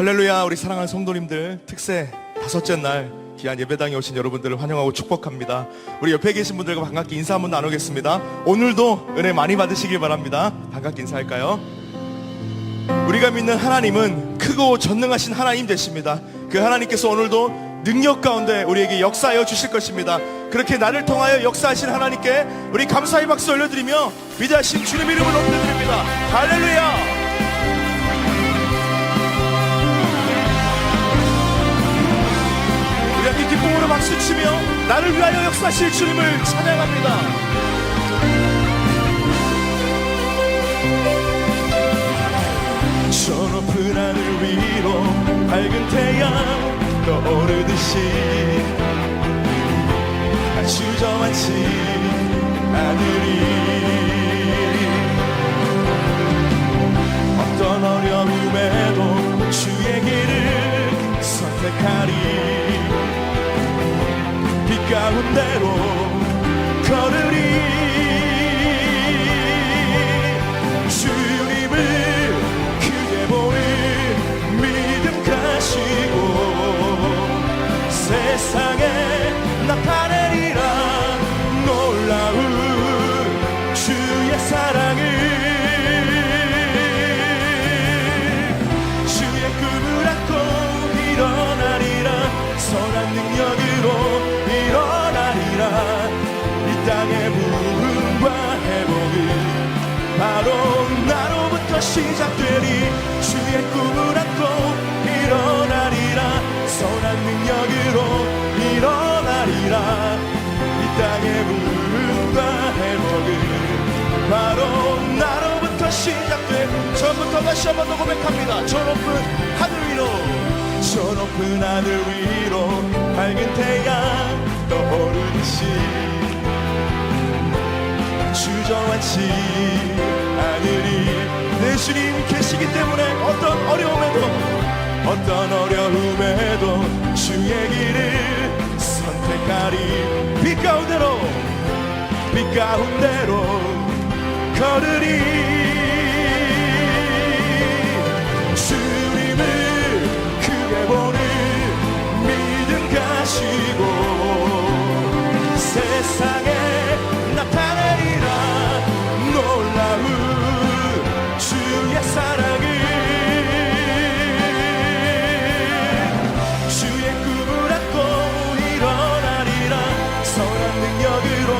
할렐루야. 우리 사랑하는 성도님들, 특세 다섯째 날 귀한 예배당에 오신 여러분들을 환영하고 축복합니다. 우리 옆에 계신 분들과 반갑게 인사 한번 나누겠습니다. 오늘도 은혜 많이 받으시길 바랍니다. 반갑게 인사할까요? 우리가 믿는 하나님은 크고 전능하신 하나님 되십니다. 그 하나님께서 오늘도 능력 가운데 우리에게 역사하여 주실 것입니다. 그렇게 나를 통하여 역사하신 하나님께 우리 감사의 박수 올려드리며 위대하신 주님 이름을 높여드립니다. 할렐루야. 우리 함께 기쁨으로 박수치며 나를 위하여 역사하실 주님을 찬양합니다. 저 높은 하늘 위로 밝은 태양 떠오르듯이 주저앉지 않으리. 어떤 어려움에도 주의 길을 선택하리. 빛 가운데로 걸으리. 주님을 크게 보는 믿음 가지고 세상에 나타내리라. 놀라운 주의 사랑을. 주의 꿈을 안고 일어나리라. 선한 능력으로 일어나리라. 이 땅의 부흥과 회복은 바로 나로부터 시작되리. 주의 꿈을 안고 일어나리라. 선한 능력으로 일어나리라. 이 땅의 부흥과 회복은 바로 나로부터 시작돼. 처음부터 다시 한번 더 고백합니다. 저 높은 하늘 위로, 저 높은 하늘 위로 밝은 태양 떠오르듯이 주저앉지 않으리. 내 주님 계시기 때문에 어떤 어려움에도 주의 길을 선택하리. 빛 가운데로 걸으리. 주님을 크게 보는 믿음 가지고 세상에 나타내리라. 놀라운 주의 사랑을. 주의 꿈을 안고 일어나리라. 선한 능력으로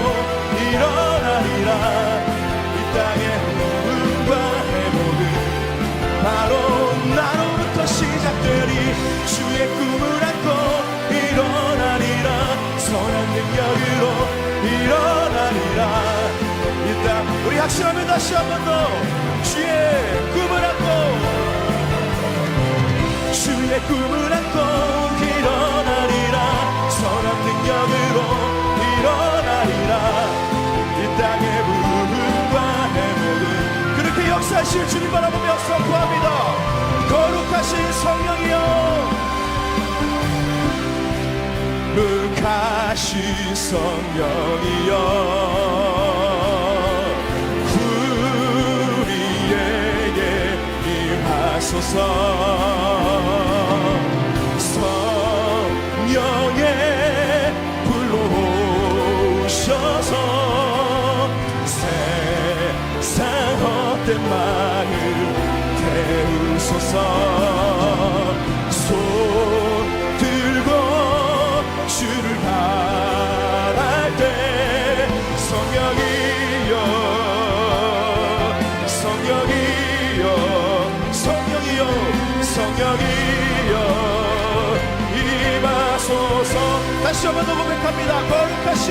일어나리라. 이 땅의 부흥과 회복은 바로 나로부터 시작되리. 주의 꿈을 안고 일어나리라. 선한 능력으로 일어나리라. 일단 우리 학신하며 다시 한 번 더 주의 꿈을 안고, 주의 꿈을 안고 일어나리라. 선한 능력으로 일어나리라. 이 땅의 부흥과 회복은 그렇게 역사하실 주님 바라보며 선포합니다. 거룩하신 성령이여, 거룩하신 성령이여, 우리에게 임하소서. 성령의 불로 오셔서 세상 헛된 마음 태우소서. 손 들고 주를 바랄 때 성령이여, 성령이여, 성령이여, 성령이여 임하소서. 다시 한번 더 고백합니다. 거룩하신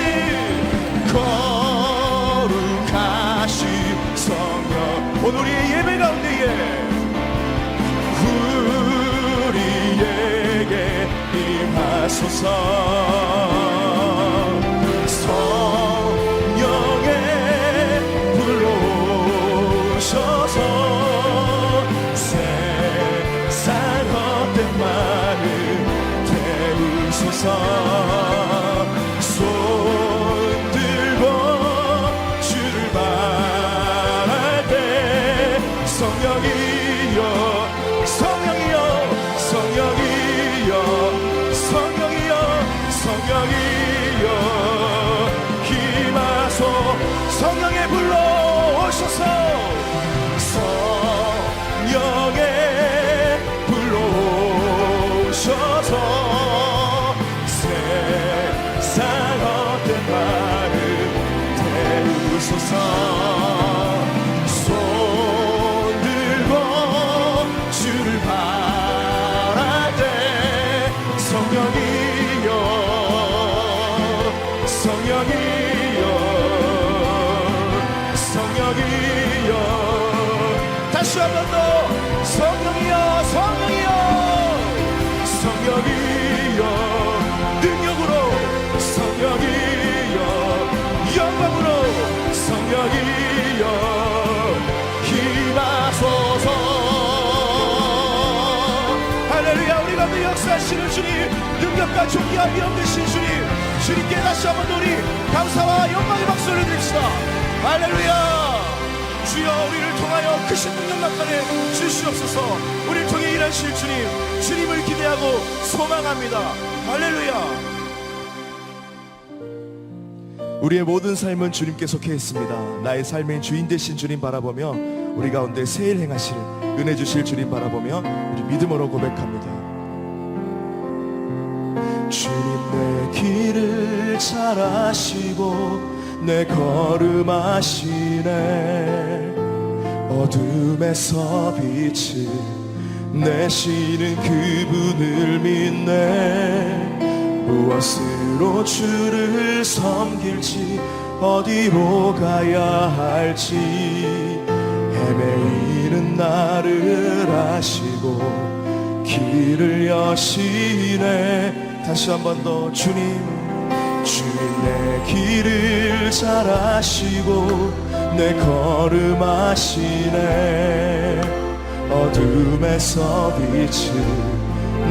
성령, 오늘 우리의 예배 가운데에 우리에게 임하소서. 성령의 불로 오셔서 세상 헛된 마음 태우소서. 손 들고 주를 바랄 때 성령이여, 성령이여, 주옵소서. 손 들고 주를 바라되 성령이여 성령이여 성령이여. 다시 한 번 더 성령이여 성령이여 성령이여. 능력으로 성령이여 영광으로 성령이여 임하소서. 할렐루야. 우리 가운데 역사하시는 주님, 능력과 존귀와 위엄 되신 주님, 주님께 다시 한번 우리 감사와 영광의 박수를 드립시다. 할렐루야. 주여, 우리를 통하여 크신 능력 나타내 주시옵소서. 우리를 통해 일하실 주님, 주님을 기대하고 소망합니다. 할렐루야. 우리의 모든 삶은 주님께 속해 있습니다. 나의 삶의 주인 되신 주님 바라보며 우리 가운데 새일 행하실 은혜 주실 주님 바라보며 우리 믿음으로 고백합니다. 주님 내 길을 잘 아시고 내 걸음 아시네. 어둠에서 빛을 내시는 그분을 믿네. 무엇으로 주를 섬길지 어디로 가야 할지 헤매이는 나를 아시고 길을 여시네. 다시 한 번 더 주님 내 길을 잘 아시고 내 걸음 아시네. 어둠에서 빛을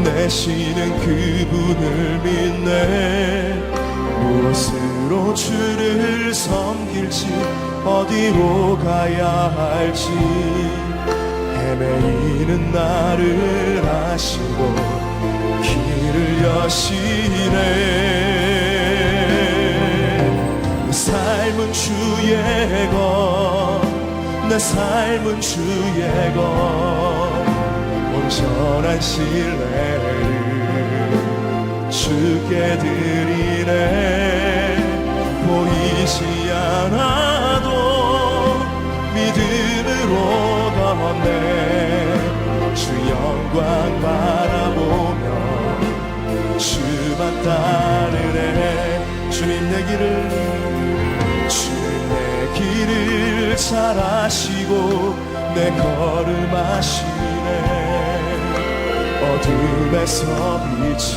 내시는 그분을 믿네. 무엇으로 주를 섬길지 어디로 가야 할지 헤매이는 나를 아시고 길을 여시네. 내 삶은 주의 것, 내 삶은 주의 것, 온전한 신뢰를 주께 드리네. 보이지 않아도 믿음으로 걷네. 주 영광 바라보며 주만 따르네. 주님 내 길을 잘 아시고 내 걸음 아시네. 어둠에서 빛을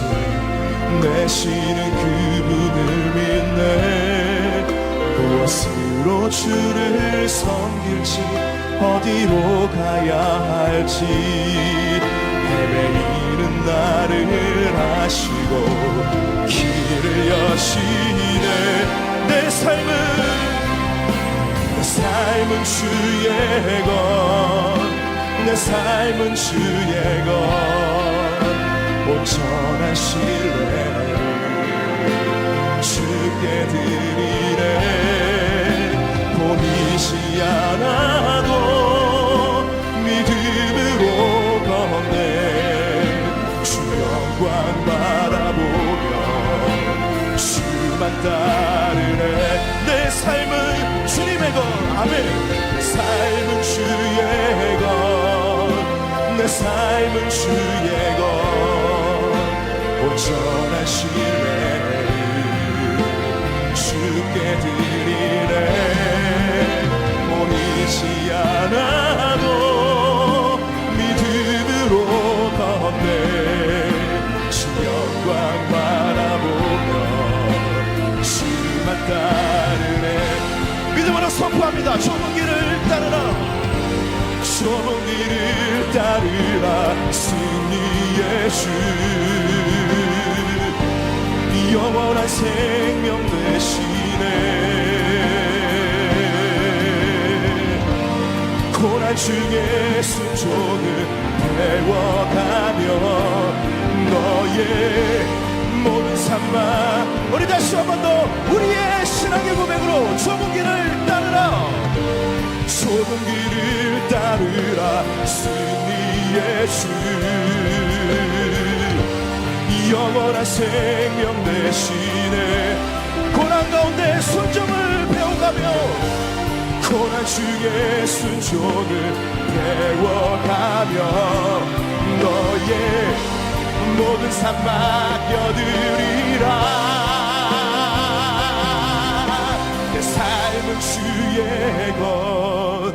내시는 그분을 믿네. 무엇으로 주를 섬길지 어디로 가야 할지 헤매이는 나를 아시고 길을 여시네. 내 삶은 주의 것, 내 삶은 주의 것, 온전한 신뢰를 주께 드리네. 보이지 않아도 믿음으로 걷네. 주 영광 바라보며 주만 따르네. 내 삶은 주님의 것, 아멘. 내 삶은 주의 것, 내 삶은 주의 것, 온전한 신뢰를 주께 드리네. 보이지 않아도 믿음으로 걷네. 주 영광 바라보며 주만 따르네. 믿음으로 선포합니다. 좁은 길을 따르라, 좁은 길을 따르라. 승리의 주 영원한 생명 되시네. 고난 중에 순종을 배워가며 너의 모든 삶만 우리 다시 한 번 더 우리의 신앙의 고백으로 좁은 길을 따르라, 좁은 길을 따르라. 승리의 주 영원한 생명 되시네. 고난 가운데 순종을 배워가며 주의 순종을 배워가며 너의 모든 삶 맡겨드리라. 내 삶은 주의 것,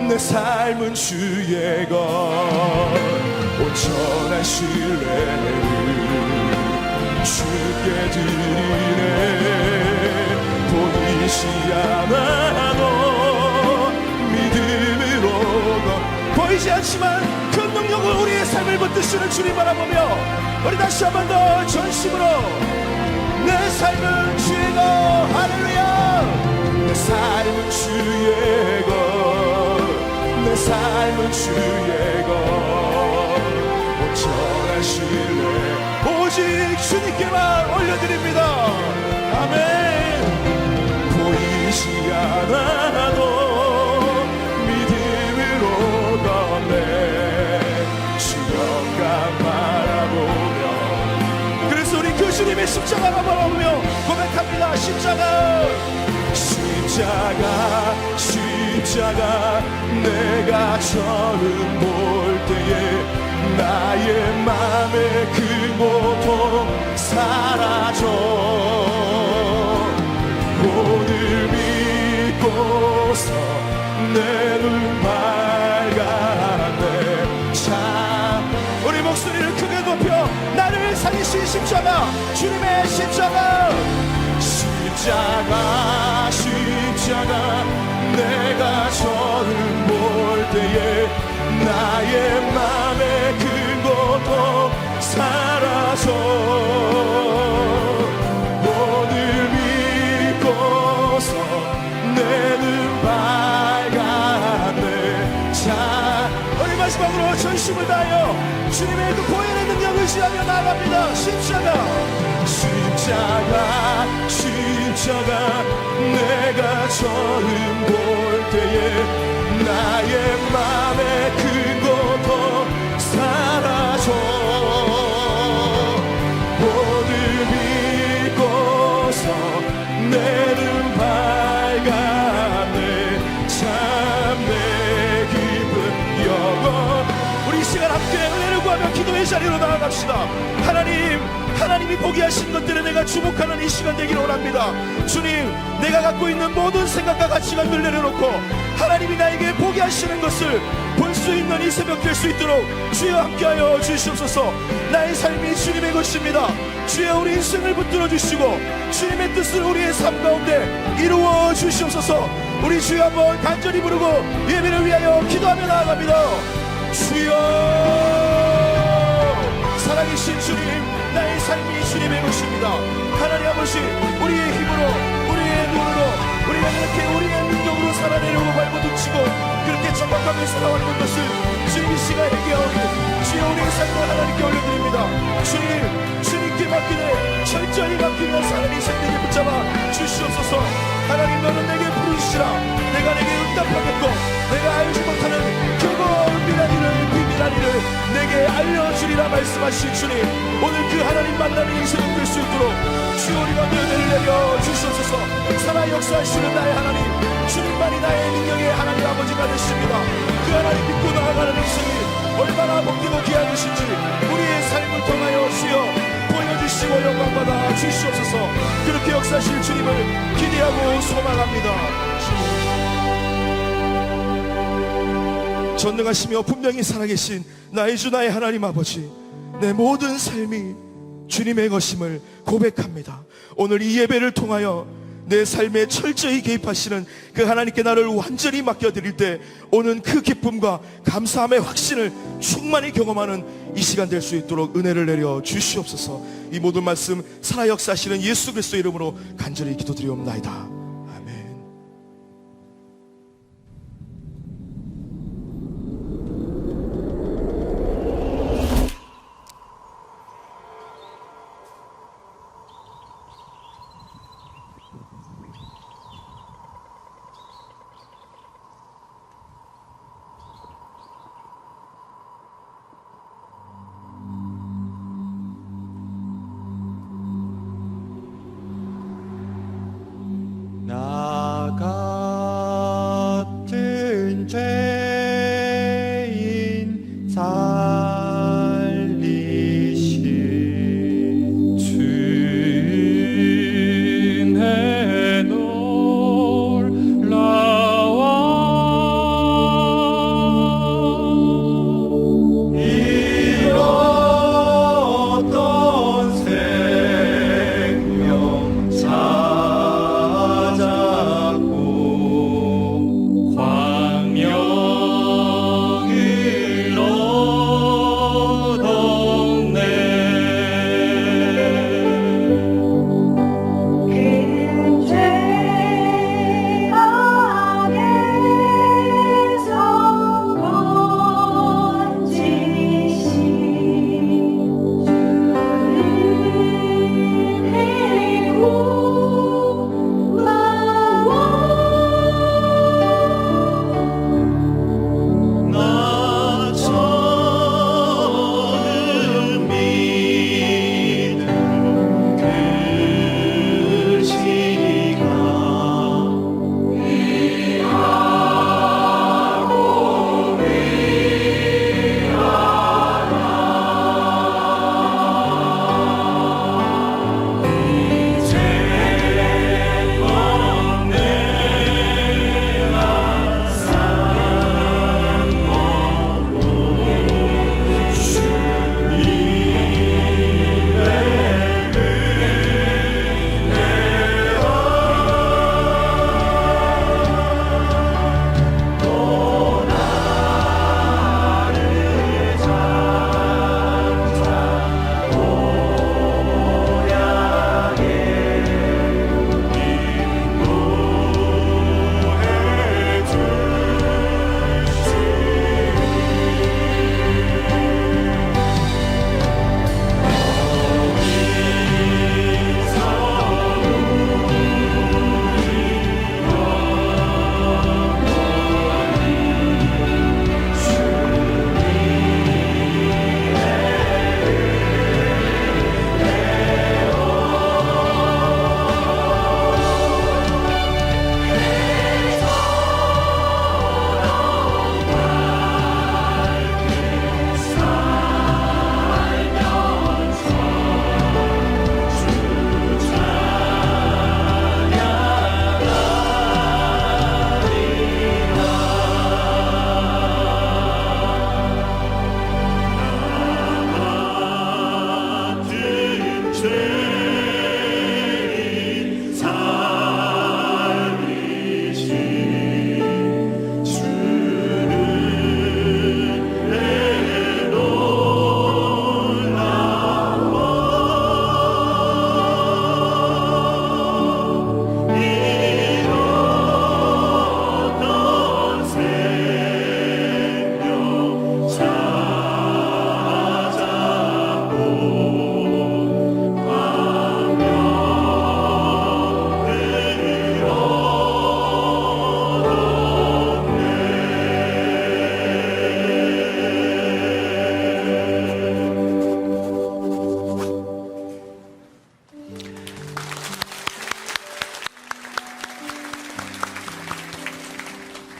내 삶은 주의 것, 온전한 신뢰를 주께 드리네. 보이지 않아도 믿음으로 보이지 않지만 그 능력으로 우리의 삶을 붙드시는 주님 바라보며 우리 다시 한 번 더 전심으로 내 삶은 주의 것, 할렐루야. 내 삶은 주의 것, 내 삶은 주의 것, 온전한 신뢰 오직 주님께만 올려드립니다. 아멘. 보이지 않아도 믿음으로 걷네. 주 영광 바라보며. 그래서 우리 그 주님의 십자가를 바라보며 고백합니다. 십자가, 십자가, 십자가. 내가 처음 볼 때에 나의 맘의 그 고통 사라져. 오늘 믿고서 내 눈 밝았네. 참 우리 목소리를 크게 높여 나를 살리신 십자가, 주님의 십자가, 십자가, 십자가. 내가 처음 볼 때에 나의 맘의 그 고통 사라져. 오늘 믿고서 내 눈 밝았네. 자, 우리 마지막으로 전심을 다하여 주님의 그 보혈의 능력을 의지하며 나아갑니다. 십자가, 십자가, 십자가. 내가 처음 볼 때에 나의 맘의 그 고통 사라져. 오늘 믿고서 내 눈 밝았네. 참 내 기쁜 영원. 우리 이 시간 함께 은혜를 구하며 기도의 자리로 나아갑시다. 하나님이 포기하신 것들에 내가 주목하는 이 시간 되기를 원합니다. 주님, 내가 갖고 있는 모든 생각과 가치관들 내려놓고 하나님이 나에게 포기하시는 것을 볼 수 있는 이 새벽 될 수 있도록 주여 함께하여 주시옵소서. 나의 삶이 주님의 것입니다. 주여 우리 인생을 붙들어 주시고 주님의 뜻을 우리의 삶 가운데 이루어 주시옵소서. 우리 주여 한번 간절히 부르고 예배를 위하여 기도하며 나아갑니다. 주여, 살아계신 주님, 나의 삶이 주님의 것입니다. 하나님 아버지, 우리의 힘으로, 우리의 눈으로, 우리가 그렇게 우리의 능력으로 살아내려고 발버둥치고 그렇게 착각하며 살아왔던 것을 주님 이 시간 해결하오니 주여 우리의 삶을 하나님께 올려드립니다. 주님께 맡기되 철저히 맡기며 사는 인생에게 붙잡아 주시옵소서. 하나님, 너는 내게 부르시라. 내가 내게 응답하겠고 내가 알지 못하는 크고 은밀한 일을, 비밀한 일을 내게 알려주리라 말씀하신 주님, 오늘 그 하나님 만나는 인생을 될 수 있도록 주여 우리 가운데 은혜를 내려 주시옵소서. 살아 역사하시는 나의 하나님, 주님만이 나의 능력의 하나님 아버지가 되십니다. 그 하나님 믿고 나아가는 인생이 얼마나 복되고 귀한 것인지 우리의 삶을 통하여 주여 보여주시고 영광받아 주시옵소서. 그렇게 역사하실 주님을 기대하고 소망합니다. 전능하시며 분명히 살아계신 나의 주 나의 하나님 아버지, 내 모든 삶이 주님의 것임을 고백합니다. 오늘 이 예배를 통하여 내 삶에 철저히 개입하시는 그 하나님께 나를 완전히 맡겨드릴 때 오는 그 기쁨과 감사함의 확신을 충만히 경험하는 이 시간 될 수 있도록 은혜를 내려 주시옵소서. 이 모든 말씀 살아 역사하시는 예수 그리스도의 이름으로 간절히 기도드리옵나이다. 아멘.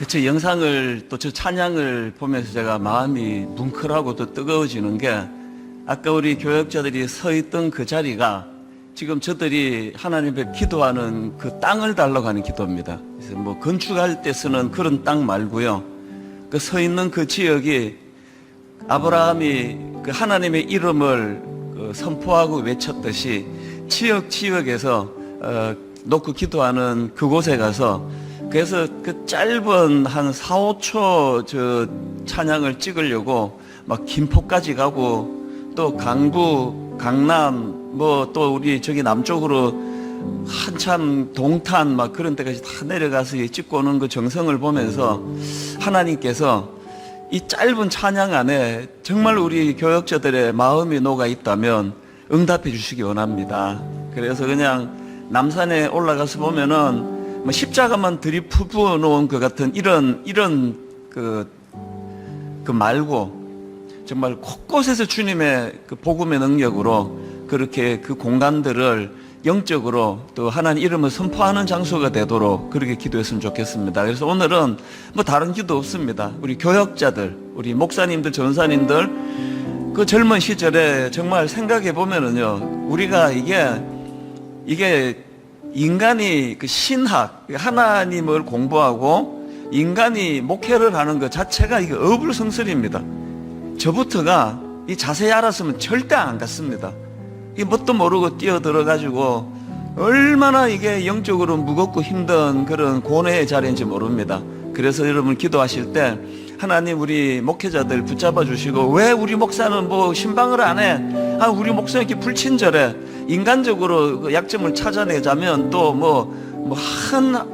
저 영상을 또 저 찬양을 보면서 제가 마음이 뭉클하고 또 뜨거워지는 게, 아까 우리 교역자들이 서 있던 그 자리가 지금 저들이 하나님 앞에 기도하는 그 땅을 달라고 하는 기도입니다. 그래서 뭐 건축할 때 쓰는 그런 땅 말고요. 그 서 있는 그 지역이 아브라함이 그 하나님의 이름을 선포하고 외쳤듯이 지역에서 놓고 기도하는 그곳에 가서, 그래서 그 짧은 한 4, 5초 저 찬양을 찍으려고 막 김포까지 가고, 또 강구, 강남, 뭐 또 우리 저기 남쪽으로 한참 동탄 막 그런 데까지 다 내려가서 찍고 오는 그 정성을 보면서 하나님께서 이 짧은 찬양 안에 정말 우리 교역자들의 마음이 녹아 있다면 응답해 주시기 원합니다. 그래서 그냥 남산에 올라가서 보면은 뭐 십자가만 들이부어 놓은 것 같은 이런 그 말고, 정말 곳곳에서 주님의 그 복음의 능력으로 그렇게 그 공간들을 영적으로 또 하나님 이름을 선포하는 장소가 되도록 그렇게 기도했으면 좋겠습니다. 그래서 오늘은 뭐 다른 기도 없습니다. 우리 교역자들, 우리 목사님들, 전사님들 그 젊은 시절에 정말 생각해 보면은요, 우리가 이게 인간이 그 신학, 하나님을 공부하고 인간이 목회를 하는 것 자체가 이게 어불성설입니다. 저부터가 이 자세히 알았으면 절대 안 갔습니다. 이 뭣도 모르고 뛰어들어가지고 얼마나 이게 영적으로 무겁고 힘든 그런 고뇌의 자리인지 모릅니다. 그래서 여러분 기도하실 때 하나님 우리 목회자들 붙잡아 주시고, 왜 우리 목사는 뭐 신방을 안 해? 아, 우리 목사 이렇게 불친절해. 인간적으로 그 약점을 찾아내자면 또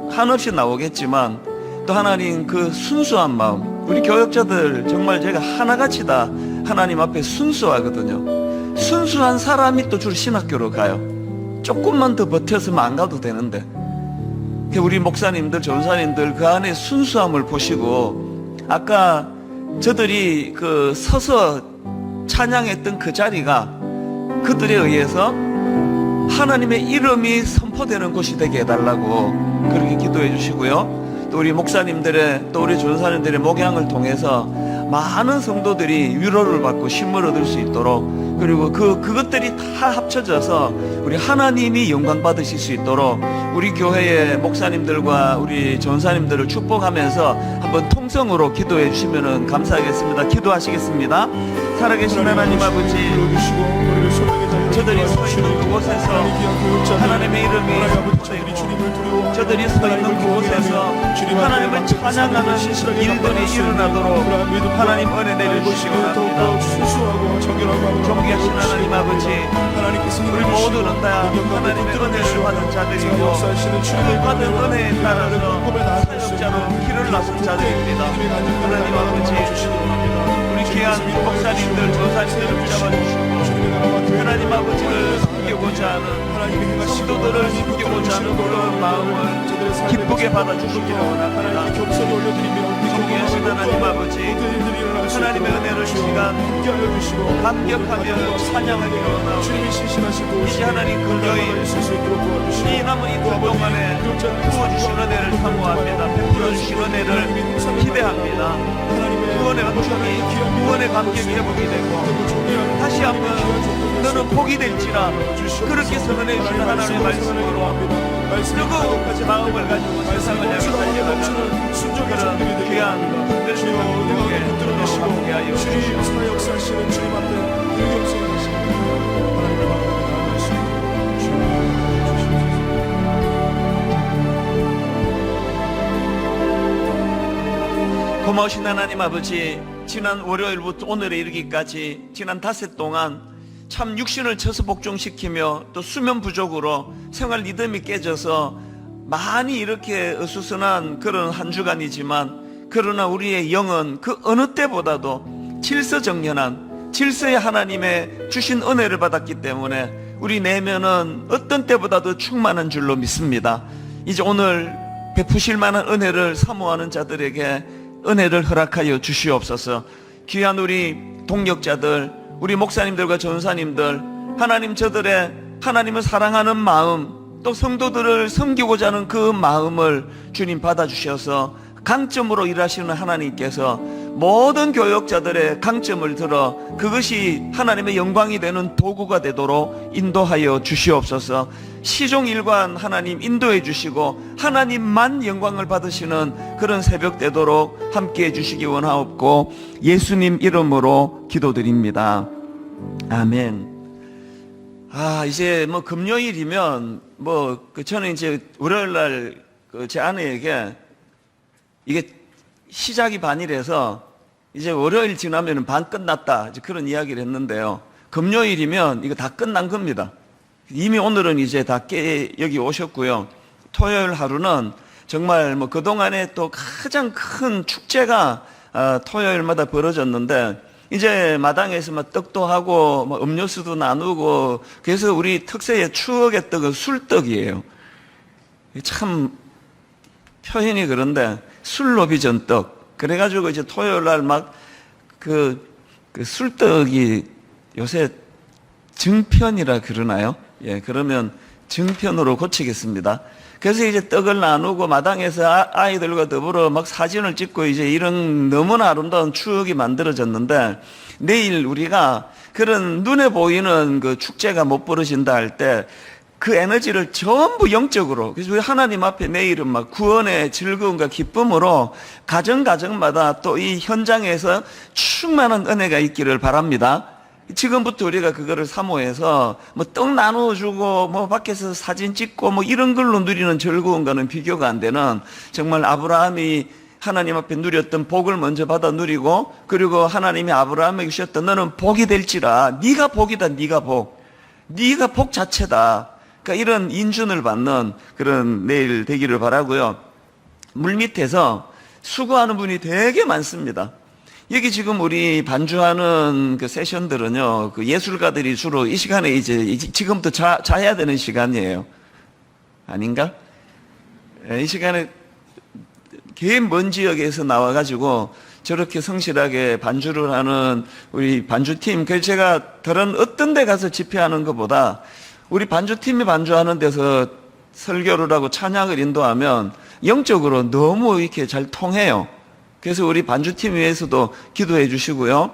한없이 나오겠지만, 또 하나님 그 순수한 마음, 우리 교역자들 정말 제가 하나같이 다 하나님 앞에 순수하거든요. 순수한 사람이 또 주로 신학교로 가요. 조금만 더 버텼으면 안 가도 되는데, 우리 목사님들, 전사님들 그 안에 순수함을 보시고, 아까 저들이 그 서서 찬양했던 그 자리가 그들에 의해서 하나님의 이름이 선포되는 곳이 되게 해달라고 그렇게 기도해 주시고요. 또 우리 목사님들의, 또 우리 전사님들의 목양을 통해서 많은 성도들이 위로를 받고 힘을 얻을 수 있도록, 그리고 그것들이 다 합쳐져서 우리 하나님이 영광 받으실 수 있도록 우리 교회의 목사님들과 우리 전사님들을 축복하면서 한번 통성으로 기도해 주시면 감사하겠습니다. 기도하시겠습니다. 살아계신 하나님 아버지, 저들이 서 있는 그곳에서 하나님의 이름이 선포되고, 저들이 서 있는 그곳에서 하나님을 찬양하는 일들이 일어나도록 하나님 은혜 내려주시기 바랍니다. 존귀하신 하나님 아버지, 우리 모두는 다 하나님의 은혜를 받은 자들이고, 그 받은 은혜에 따라서 사역자로 길을 나선 자들입니다. 하나님 아버지, 우리 귀한 목사님들, 전사님들을 붙잡아주시고, 하나님 아버지를 섬기고자 하는, 성도들을 섬기고자 하는 그런 마음을 기쁘게 받아주시기를 원합니다. 존귀하신 하나님 아버지, 하나님의 은혜를 시간 감격하며 찬양하기로 원하오니, 이제 하나님 근저히 이 남은 이틀 동안에 부어주신 은혜를 사모합니다. 베풀어주신 은혜를 기대합니다. 구원의 감격이, 구원의 감격이 회복이 되고, 다시 한번 너는 복이 될지라 그렇게 선언해 주시는 하나님의 말씀으로 뜨거운 마음을 가지고 세상을 향해 달려가는 그런 귀한 은혜를 함께 하여 주시옵소서. 고마우신 하나님 아버지, 지난 월요일부터 오늘에 이르기까지 지난 닷새 동안 참 육신을 쳐서 복종시키며 또 수면 부족으로 생활 리듬이 깨져서 많이 이렇게 어수선한 그런 한 주간이지만, 그러나 우리의 영은 그 어느 때보다도 질서정연한 질서의 하나님의 주신 은혜를 받았기 때문에 우리 내면은 어떤 때보다도 충만한 줄로 믿습니다. 이제 오늘 베푸실 만한 은혜를 사모하는 자들에게 은혜를 허락하여 주시옵소서. 귀한 우리 동역자들, 우리 목사님들과 전사님들, 하나님 저들의 하나님을 사랑하는 마음, 또 성도들을 섬기고자 하는 그 마음을 주님 받아주셔서 강점으로 일하시는 하나님께서 모든 교역자들의 강점을 들어 그것이 하나님의 영광이 되는 도구가 되도록 인도하여 주시옵소서. 시종일관 하나님 인도해 주시고 하나님만 영광을 받으시는 그런 새벽 되도록 함께해 주시기 원하옵고 예수님 이름으로 기도드립니다. 아멘. 이제 뭐 금요일이면 저는 이제 월요일 날 제 아내에게 이게 시작이 반이라서 이제 월요일 지나면 반 끝났다 이제 그런 이야기를 했는데요. 금요일이면 이거 다 끝난 겁니다. 이미 오늘은 이제 다 여기 오셨고요. 토요일 하루는 정말 뭐 그동안에 또 가장 큰 축제가 토요일마다 벌어졌는데 이제 마당에서 막 떡도 하고 뭐 음료수도 나누고 그래서 우리 특세의 추억의 떡은 술떡이에요. 참 표현이 그런데 술로 빚은 떡. 그래가지고 이제 토요일 날 막 그 술떡이 요새 증편이라 그러나요? 예, 그러면 증편으로 고치겠습니다. 그래서 이제 떡을 나누고 마당에서 아이들과 더불어 막 사진을 찍고 이제 이런 너무나 아름다운 추억이 만들어졌는데 내일 우리가 그런 눈에 보이는 그 축제가 못 벌어진다 할 때 그 에너지를 전부 영적으로, 그래서 우리 하나님 앞에 내일은 막 구원의 즐거움과 기쁨으로 가정마다 또 이 현장에서 충만한 은혜가 있기를 바랍니다. 지금부터 우리가 그거를 사모해서 뭐 떡 나눠주고 뭐 밖에서 사진 찍고 뭐 이런 걸로 누리는 즐거움과는 비교가 안 되는 정말 아브라함이 하나님 앞에 누렸던 복을 먼저 받아 누리고 그리고 하나님이 아브라함에게 주셨던 너는 복이 될지라 네가 복이다 네가 복 자체다. 그러니까 이런 인준을 받는 그런 내일 되기를 바라고요. 물밑에서 수고하는 분이 되게 많습니다. 여기 지금 우리 반주하는 그 세션들은요, 그 예술가들이 주로 이 시간에 이제 지금부터 자야 되는 시간이에요. 아닌가? 이 시간에 긴 먼 지역에서 나와가지고 저렇게 성실하게 반주를 하는 우리 반주팀, 그래서 제가 다른 어떤 데 가서 집회하는 것보다 우리 반주팀이 반주하는 데서 설교를 하고 찬양을 인도하면 영적으로 너무 이렇게 잘 통해요. 그래서 우리 반주팀 위해서도 기도해 주시고요.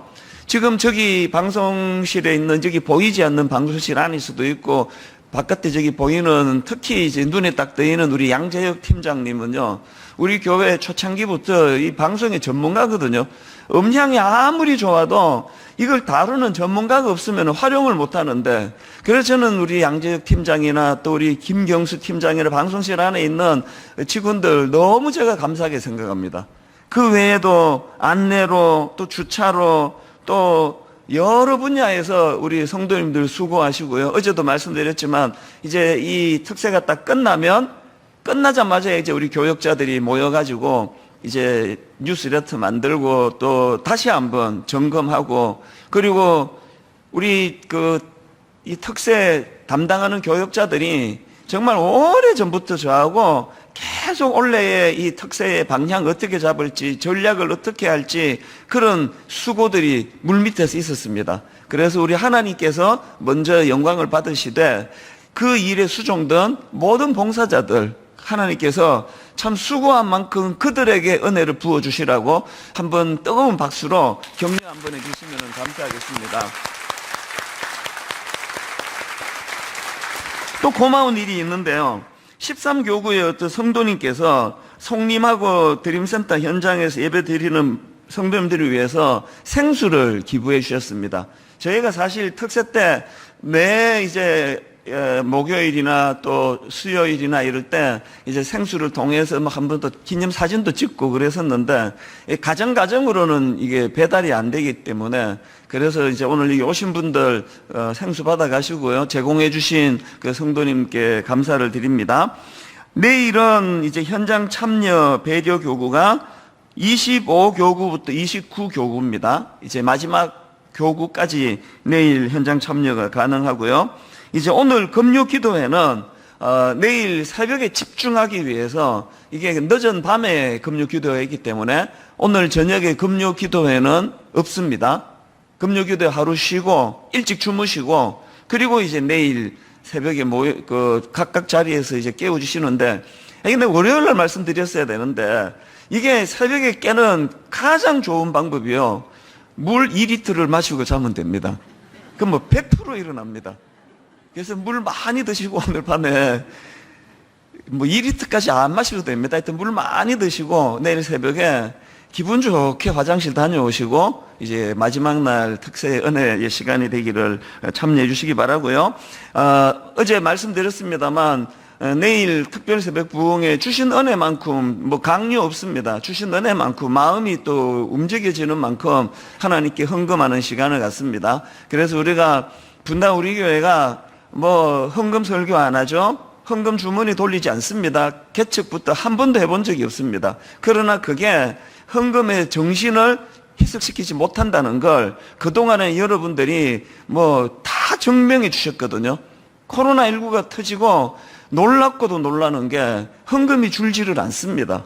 지금 저기 방송실에 있는 저기 보이지 않는 방송실 안일 수도 있고 바깥에 저기 보이는 특히 이제 눈에 딱 뜨이는 우리 양재혁 팀장님은요. 우리 교회 초창기부터 이 방송의 전문가거든요. 음향이 아무리 좋아도 이걸 다루는 전문가가 없으면 활용을 못 하는데 그래서 저는 우리 양재혁 팀장이나 또 우리 김경수 팀장이나 방송실 안에 있는 직원들 너무 제가 감사하게 생각합니다. 그 외에도 안내로 또 주차로 또 여러 분야에서 우리 성도님들 수고하시고요. 어제도 말씀드렸지만 이제 이 특세가 딱 끝나자마자 이제 우리 교역자들이 모여가지고 이제 뉴스레터 만들고 또 다시 한번 점검하고 그리고 우리 이 특세 담당하는 교역자들이 정말 오래 전부터 저하고 계속 올해의 이 특세의 방향 어떻게 잡을지 전략을 어떻게 할지 그런 수고들이 물밑에서 있었습니다. 그래서 우리 하나님께서 먼저 영광을 받으시되 그 일에 수종된 모든 봉사자들 하나님께서 참 수고한 만큼 그들에게 은혜를 부어주시라고 한번 뜨거운 박수로 격려 한번 해주시면 감사하겠습니다. 또 고마운 일이 있는데요. 13교구의 어떤 성도님께서 송림하고 드림센터 현장에서 예배 드리는 성도님들을 위해서 생수를 기부해 주셨습니다. 저희가 사실 특세 때 매 이제 목요일이나 또 수요일이나 이럴 때 이제 생수를 통해서 뭐 한 번 더 기념 사진도 찍고 그랬었는데 가정으로는 이게 배달이 안 되기 때문에 그래서 이제 오늘 여기 오신 분들 생수 받아 가시고요. 제공해 주신 그 성도님께 감사를 드립니다. 내일은 이제 현장 참여 배려 교구가 25교구부터 29교구입니다. 이제 마지막 교구까지 내일 현장 참여가 가능하고요. 이제 오늘 금요 기도회는 내일 새벽에 집중하기 위해서 이게 늦은 밤에 금요 기도회이기 때문에 오늘 저녁에 금요 기도회는 없습니다. 금요 기도회 하루 쉬고 일찍 주무시고 그리고 이제 내일 새벽에 각각 자리에서 이제 깨워주시는데 근데 월요일 날 말씀드렸어야 되는데, 이게 새벽에 깨는 가장 좋은 방법이요. 물 2리터를 마시고 자면 됩니다. 그럼 뭐 100% 일어납니다. 그래서 물 많이 드시고 오늘 밤에 뭐 2리터까지 안 마셔도 됩니다. 하여튼 물 많이 드시고 내일 새벽에 기분 좋게 화장실 다녀오시고 이제 마지막 날 특세의 은혜의 시간이 되기를 참여해 주시기 바라고요. 어제 말씀드렸습니다만 내일 특별 새벽 부흥에 주신 은혜만큼 뭐 강요 없습니다. 주신 은혜만큼 마음이 또 움직여지는 만큼 하나님께 헌금하는 시간을 갖습니다. 그래서 우리가 분당 우리 교회가 뭐 헌금 설교 안 하죠. 헌금 주머니 돌리지 않습니다. 개척부터 한 번도 해본 적이 없습니다. 그러나 그게 헌금의 정신을 희석시키지 못한다는 걸 그동안에 여러분들이 뭐 다 증명해 주셨거든요. 코로나19가 터지고 놀랍고도 놀라는 게 헌금이 줄지를 않습니다.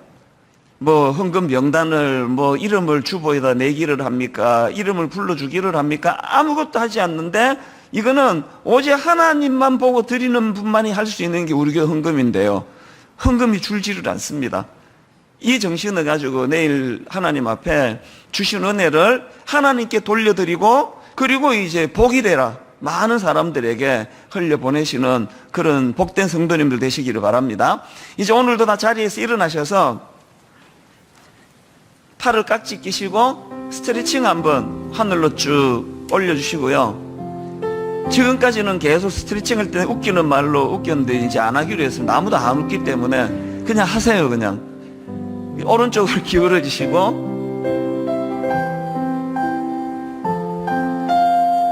뭐 헌금 명단을 뭐 이름을 주보에다 내기를 합니까? 이름을 불러주기를 합니까? 아무것도 하지 않는데 이거는 오직 하나님만 보고 드리는 분만이 할 수 있는 게 우리 교회 헌금인데요. 헌금이 줄지를 않습니다. 이 정신을 가지고 내일 하나님 앞에 주신 은혜를 하나님께 돌려드리고 그리고 이제 복이 되라 많은 사람들에게 흘려보내시는 그런 복된 성도님들 되시기를 바랍니다. 이제 오늘도 다 자리에서 일어나셔서 팔을 깍지 끼시고 스트레칭 한번 하늘로 쭉 올려주시고요. 지금까지는 계속 스트레칭 할 때 웃기는 말로 웃겼는데 이제 안 하기로 했습니다. 아무도 안 웃기 때문에 그냥 하세요. 그냥 오른쪽으로 기울어지시고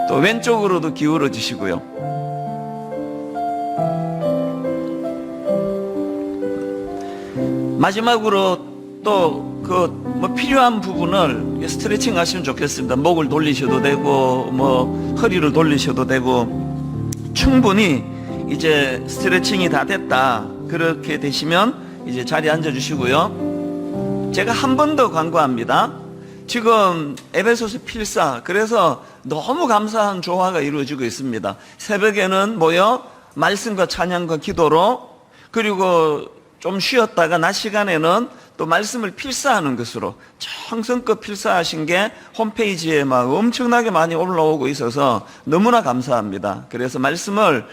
또 왼쪽으로도 기울어지시고요. 마지막으로 또 뭐 필요한 부분을 스트레칭 하시면 좋겠습니다. 목을 돌리셔도 되고 뭐 허리를 돌리셔도 되고 충분히 이제 스트레칭이 다 됐다 그렇게 되시면 이제 자리에 앉아 주시고요. 제가 한 번 더 광고합니다. 지금 에베소서 필사 그래서 너무 감사한 조화가 이루어지고 있습니다. 새벽에는 모여 말씀과 찬양과 기도로 그리고 좀 쉬었다가 낮 시간에는 또 말씀을 필사하는 것으로 정성껏 필사하신 게 홈페이지에 막 엄청나게 많이 올라오고 있어서 너무나 감사합니다. 그래서 말씀을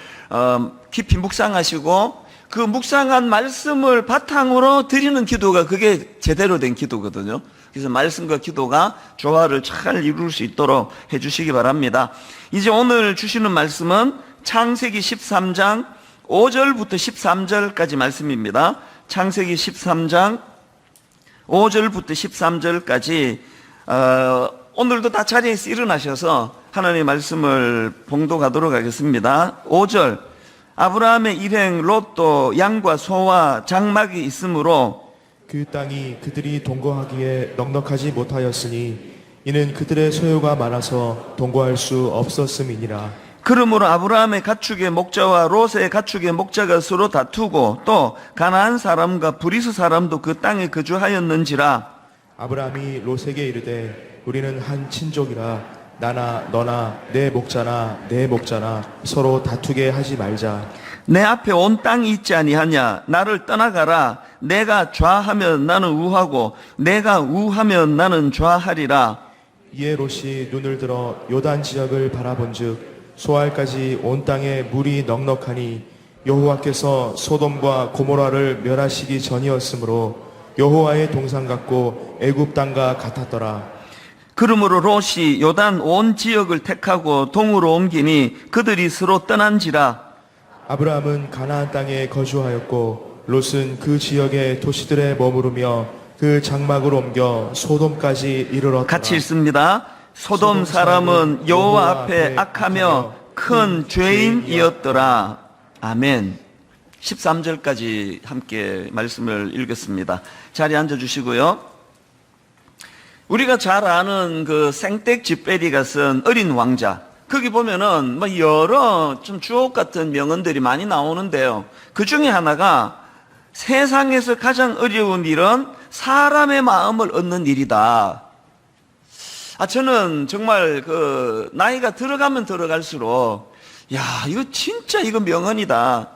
깊이 묵상하시고 그 묵상한 말씀을 바탕으로 드리는 기도가 그게 제대로 된 기도거든요. 그래서 말씀과 기도가 조화를 잘 이룰 수 있도록 해주시기 바랍니다. 이제 오늘 주시는 말씀은 창세기 13장 5절부터 13절까지 말씀입니다. 창세기 13장 5절부터 13절까지 오늘도 다 자리에서 일어나셔서 하나님의 말씀을 봉독하도록 하겠습니다. 5절 아브라함의 일행 롯도 양과 소와 장막이 있으므로 그 땅이 그들이 동거하기에 넉넉하지 못하였으니 이는 그들의 소유가 많아서 동거할 수 없었음이니라. 그러므로 아브라함의 가축의 목자와 롯의 가축의 목자가 서로 다투고 또 가나안 사람과 브리스 사람도 그 땅에 거주하였는지라. 아브라함이 롯에게 이르되 우리는 한 친족이라 나나 너나 내 목자나 내 목자나 서로 다투게 하지 말자. 내 앞에 온 땅이 있지 아니하냐. 나를 떠나가라. 내가 좌하면 나는 우하고 내가 우하면 나는 좌하리라. 이에 롯이 눈을 들어 요단 지역을 바라본즉 소알까지 온 땅에 물이 넉넉하니 여호와께서 소돔과 고모라를 멸하시기 전이었으므로 여호와의 동산 같고 애굽 땅과 같았더라. 그러므로 롯이 요단 온 지역을 택하고 동으로 옮기니 그들이 서로 떠난지라. 아브라함은 가나안 땅에 거주하였고 롯은 그 지역의 도시들에 머무르며 그 장막을 옮겨 소돔까지 이르렀더라. 같이 읽습니다. 소돔 사람은 여호와 앞에 악하며 큰 죄인이었더라. 아멘. 13절까지 함께 말씀을 읽겠습니다. 자리에 앉아주시고요. 우리가 잘 아는 그 생떼 집베리가 쓴 어린 왕자, 거기 보면은 뭐 여러 좀 주옥 같은 명언들이 많이 나오는데요. 그 중에 하나가 세상에서 가장 어려운 일은 사람의 마음을 얻는 일이다. 저는 정말 그 나이가 들어가면 들어갈수록 야, 이거 진짜 이거 명언이다.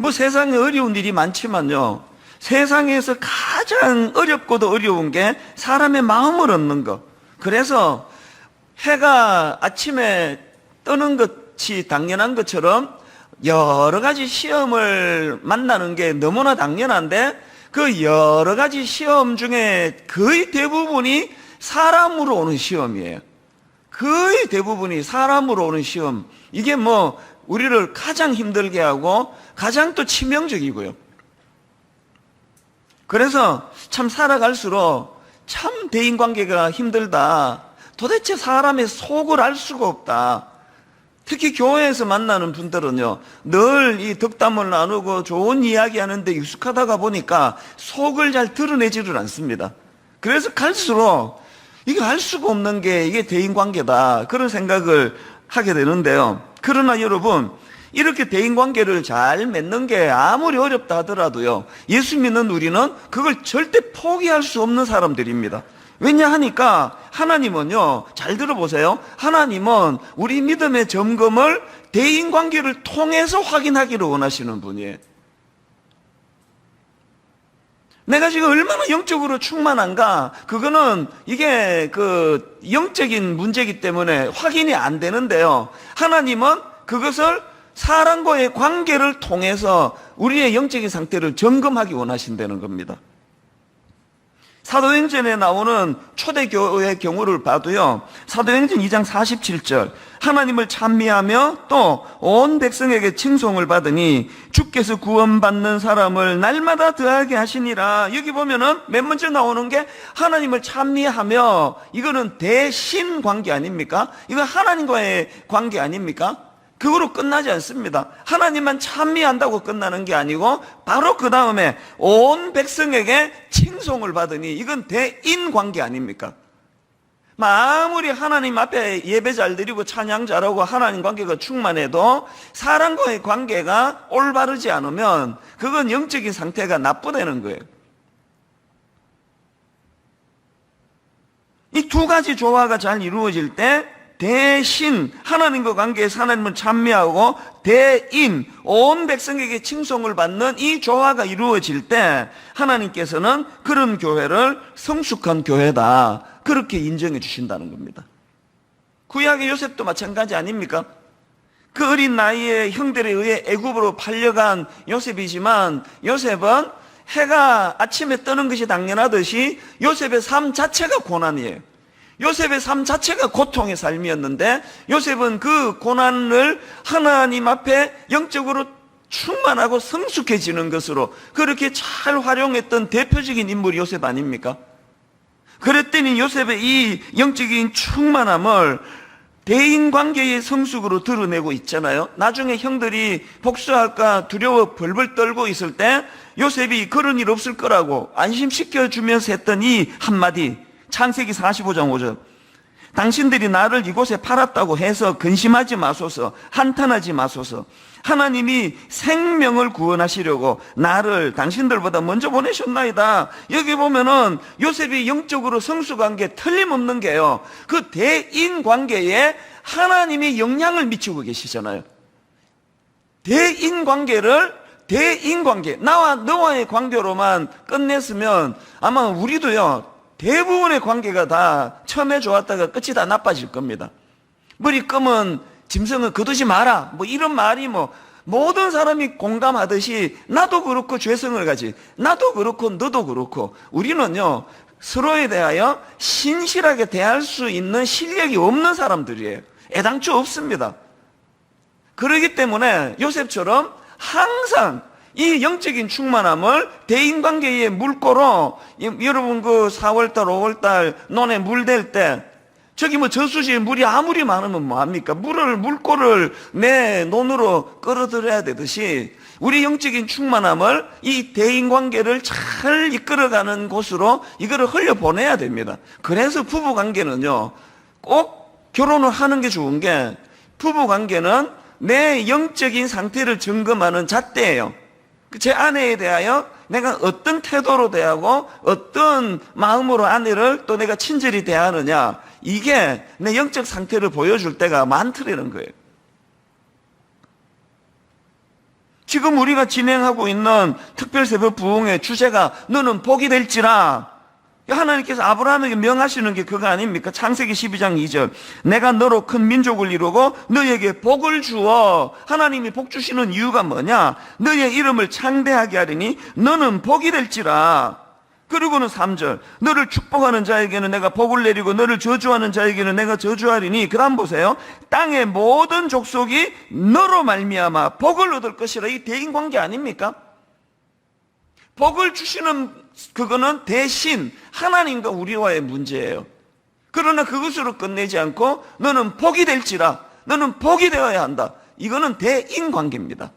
뭐 세상에 어려운 일이 많지만요, 세상에서 가장 어렵고도 어려운 게 사람의 마음을 얻는 것. 그래서 해가 아침에 뜨는 것이 당연한 것처럼 여러 가지 시험을 만나는 게 너무나 당연한데, 그 여러 가지 시험 중에 거의 대부분이 사람으로 오는 시험이에요. 거의 대부분이 사람으로 오는 시험. 이게 뭐 우리를 가장 힘들게 하고 가장 또 치명적이고요. 그래서 참 살아갈수록 참 대인관계가 힘들다. 도대체 사람의 속을 알 수가 없다. 특히 교회에서 만나는 분들은요, 늘 이 덕담을 나누고 좋은 이야기 하는데 익숙하다가 보니까 속을 잘 드러내지를 않습니다. 그래서 갈수록 이게 알 수가 없는 게 이게 대인관계다, 그런 생각을 하게 되는데요. 그러나 여러분, 이렇게 대인관계를 잘 맺는 게 아무리 어렵다 하더라도요, 예수 믿는 우리는 그걸 절대 포기할 수 없는 사람들입니다. 왜냐 하니까 하나님은요, 잘 들어보세요, 하나님은 우리 믿음의 점검을 대인관계를 통해서 확인하기를 원하시는 분이에요. 내가 지금 얼마나 영적으로 충만한가, 그거는 이게 그 영적인 문제이기 때문에 확인이 안 되는데요, 하나님은 그것을 사람과의 관계를 통해서 우리의 영적인 상태를 점검하기 원하신다는 겁니다. 사도행전에 나오는 초대교회의 경우를 봐도요, 사도행전 2장 47절, 하나님을 찬미하며 또 온 백성에게 칭송을 받으니 주께서 구원받는 사람을 날마다 더하게 하시니라. 여기 보면은 맨 먼저 나오는 게 하나님을 찬미하며, 이거는 대신 관계 아닙니까? 이거 하나님과의 관계 아닙니까? 그거로 끝나지 않습니다. 하나님만 찬미한다고 끝나는 게 아니고 바로 그 다음에 온 백성에게 칭송을 받으니, 이건 대인 관계 아닙니까? 아무리 하나님 앞에 예배 잘 드리고 찬양 잘하고 하나님 관계가 충만해도 사람과의 관계가 올바르지 않으면 그건 영적인 상태가 나쁘다는 거예요. 이 두 가지 조화가 잘 이루어질 때, 대신 하나님과 관계에서 하나님을 찬미하고 대인 온 백성에게 칭송을 받는 이 조화가 이루어질 때, 하나님께서는 그런 교회를 성숙한 교회다, 그렇게 인정해 주신다는 겁니다. 구약의 요셉도 마찬가지 아닙니까? 그 어린 나이에 형들에 의해 애굽으로 팔려간 요셉이지만, 요셉은 해가 아침에 뜨는 것이 당연하듯이 요셉의 삶 자체가 고난이에요. 요셉의 삶 자체가 고통의 삶이었는데, 요셉은 그 고난을 하나님 앞에 영적으로 충만하고 성숙해지는 것으로 그렇게 잘 활용했던 대표적인 인물이 요셉 아닙니까? 그랬더니 요셉의 이 영적인 충만함을 대인관계의 성숙으로 드러내고 있잖아요. 나중에 형들이 복수할까 두려워 벌벌 떨고 있을 때 요셉이 그런 일 없을 거라고 안심시켜주면서 했던 이 한마디, 창세기 45장 5절, 당신들이 나를 이곳에 팔았다고 해서 근심하지 마소서, 한탄하지 마소서. 하나님이 생명을 구원하시려고 나를 당신들보다 먼저 보내셨나이다. 여기 보면은 요셉이 영적으로 성숙한 게 틀림없는 게요, 그 대인 관계에 하나님이 영향을 미치고 계시잖아요. 대인 관계를, 대인관계, 나와 너와의 관계로만 끝냈으면 아마 우리도요, 대부분의 관계가 다 처음에 좋았다가 끝이 다 나빠질 겁니다. 머리 검은 짐승을 거두지 마라, 뭐 이런 말이 뭐 모든 사람이 공감하듯이 나도 그렇고 죄성을 가지, 나도 그렇고 너도 그렇고, 우리는요 서로에 대하여 신실하게 대할 수 있는 실력이 없는 사람들이에요. 애당초 없습니다. 그렇기 때문에 요셉처럼 항상 이 영적인 충만함을 대인관계의 물꼬로, 여러분 그 4월달 5월달 논에 물 댈 때 저기 뭐 저수지에 물이 아무리 많으면 뭐합니까? 물꼬를 내 논으로 끌어들여야 되듯이 우리 영적인 충만함을 이 대인관계를 잘 이끌어가는 곳으로 이거를 흘려보내야 됩니다. 그래서 부부관계는요 꼭 결혼을 하는 게 좋은 게, 부부관계는 내 영적인 상태를 점검하는 잣대예요. 제 아내에 대하여 내가 어떤 태도로 대하고 어떤 마음으로 아내를 또 내가 친절히 대하느냐, 이게 내 영적 상태를 보여줄 때가 많더라는 거예요. 지금 우리가 진행하고 있는 특별새벽 부흥의 주제가 너는 복이 될지라. 하나님께서 아브라함에게 명하시는 게 그거 아닙니까? 창세기 12장 2절. 내가 너로 큰 민족을 이루고 너에게 복을 주어. 하나님이 복 주시는 이유가 뭐냐? 너의 이름을 창대하게 하리니 너는 복이 될지라. 그리고는 3절. 너를 축복하는 자에게는 내가 복을 내리고 너를 저주하는 자에게는 내가 저주하리니. 그 다음 보세요. 땅의 모든 족속이 너로 말미암아 복을 얻을 것이라. 이 대인관계 아닙니까? 복을 주시는 그거는 대신 하나님과 우리와의 문제예요. 그러나 그것으로 끝내지 않고 너는 복이 될지라. 너는 복이 되어야 한다. 이거는 대인관계입니다.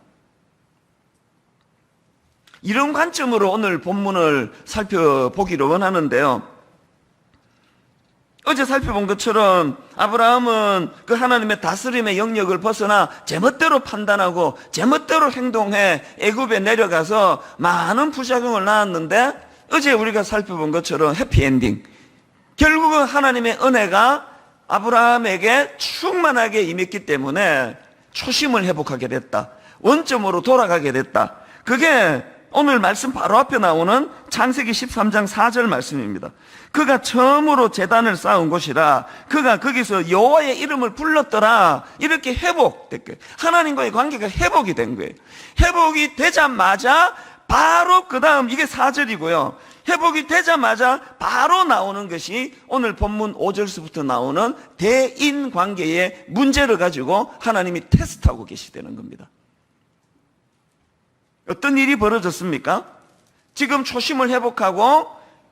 이런 관점으로 오늘 본문을 살펴보기를 원하는데요. 어제 살펴본 것처럼 아브라함은 그 하나님의 다스림의 영역을 벗어나 제멋대로 판단하고 제멋대로 행동해 애굽에 내려가서 많은 부작용을 낳았는데 어제 우리가 살펴본 것처럼 해피엔딩. 결국은 하나님의 은혜가 아브라함에게 충만하게 임했기 때문에 초심을 회복하게 됐다. 원점으로 돌아가게 됐다. 그게 오늘 말씀 바로 앞에 나오는 창세기 13장 4절 말씀입니다. 그가 처음으로 제단을 쌓은 곳이라 그가 거기서 여호와의 이름을 불렀더라. 이렇게 회복됐고요. 하나님과의 관계가 회복이 된 거예요. 회복이 되자마자 바로 그 다음 이게 4절이고요. 회복이 되자마자 바로 나오는 것이 오늘 본문 5절서부터 나오는 대인관계의 문제를 가지고 하나님이 테스트하고 계시다는 겁니다. 어떤 일이 벌어졌습니까? 지금 초심을 회복하고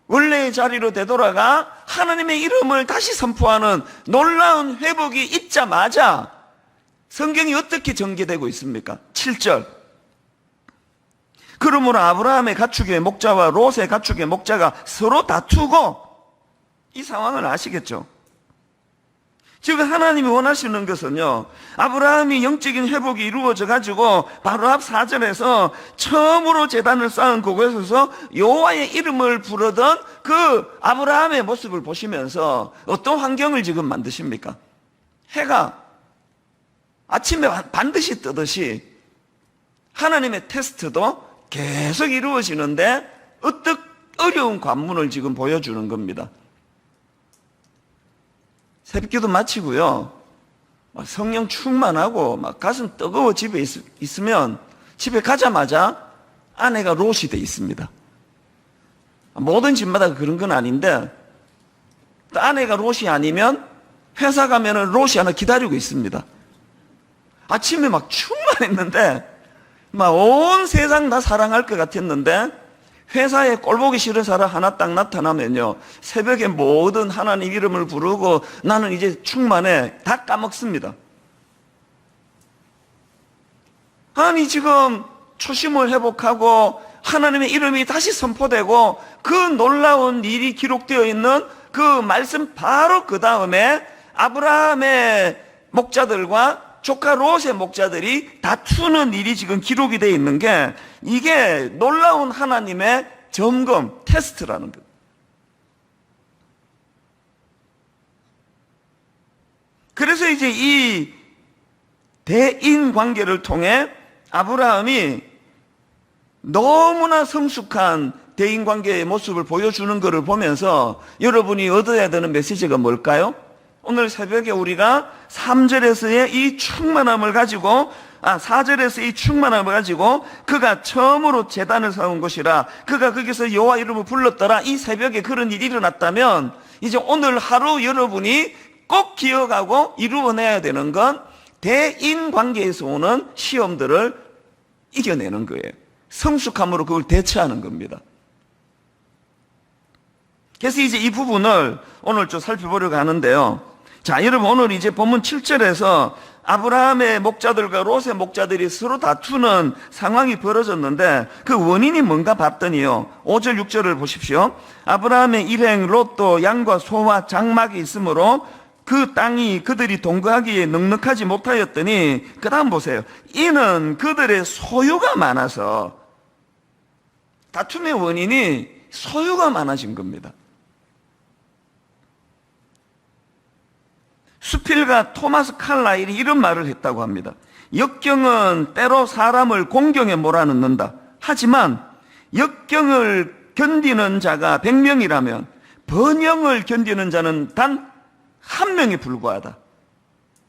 원래의 자리로 되돌아가 하나님의 이름을 다시 선포하는 놀라운 회복이 있자마자 성경이 어떻게 전개되고 있습니까? 7절. 그러므로 아브라함의 가축의 목자와 롯의 가축의 목자가 서로 다투고, 이 상황을 아시겠죠? 지금 하나님이 원하시는 것은요, 아브라함이 영적인 회복이 이루어져 가지고 바로 앞 4절에서 처음으로 제단을 쌓은 그곳에서 여호와의 이름을 부르던 그 아브라함의 모습을 보시면서 어떤 환경을 지금 만드십니까? 해가 아침에 반드시 뜨듯이 하나님의 테스트도 계속 이루어지는데 어려운 관문을 지금 보여주는 겁니다. 새벽기도 마치고요, 성령 충만하고 막 가슴 뜨거워 집에 있으면 집에 가자마자 아내가 롯이 돼 있습니다. 모든 집마다 그런 건 아닌데 아내가 롯이 아니면 회사 가면은 롯이 하나 기다리고 있습니다. 아침에 막 충만했는데 막 온 세상 다 사랑할 것 같았는데 회사에 꼴보기 싫은 사람 하나 딱 나타나면요, 새벽에 모든 하나님 이름을 부르고 나는 이제 충만해 다 까먹습니다. 아니 지금 초심을 회복하고 하나님의 이름이 다시 선포되고 그 놀라운 일이 기록되어 있는 그 말씀 바로 그 다음에 아브라함의 목자들과 조카 롯의 목자들이 다투는 일이 지금 기록이 되어 있는 게 이게 놀라운 하나님의 점검, 테스트라는 거예요. 그래서 이제 이 대인 관계를 통해 아브라함이 너무나 성숙한 대인 관계의 모습을 보여주는 것을 보면서 여러분이 얻어야 되는 메시지가 뭘까요? 오늘 새벽에 우리가 3절에서의 이 충만함을 가지고 4절에서 이 충만함을 가지고 그가 처음으로 제단을 쌓은 것이라 그가 거기서 여호와 이름을 불렀더라. 이 새벽에 그런 일이 일어났다면 이제 오늘 하루 여러분이 꼭 기억하고 이루어내야 되는 건 대인관계에서 오는 시험들을 이겨내는 거예요. 성숙함으로 그걸 대처하는 겁니다. 그래서 이제 이 부분을 오늘 좀 살펴보려고 하는데요. 자, 여러분 오늘 이제 본문 7절에서 아브라함의 목자들과 롯의 목자들이 서로 다투는 상황이 벌어졌는데 그 원인이 뭔가 봤더니요, 5절 6절을 보십시오. 아브라함의 일행 롯도 양과 소와 장막이 있으므로 그 땅이 그들이 동거하기에 넉넉하지 못하였더니 그 다음 보세요. 이는 그들의 소유가 많아서, 다툼의 원인이 소유가 많아진 겁니다. 수필가 토마스 칼라일이 이런 말을 했다고 합니다. 역경은 때로 사람을 공경에 몰아넣는다. 하지만 역경을 견디는 자가 100명이라면 번영을 견디는 자는 단 1명에 불과하다.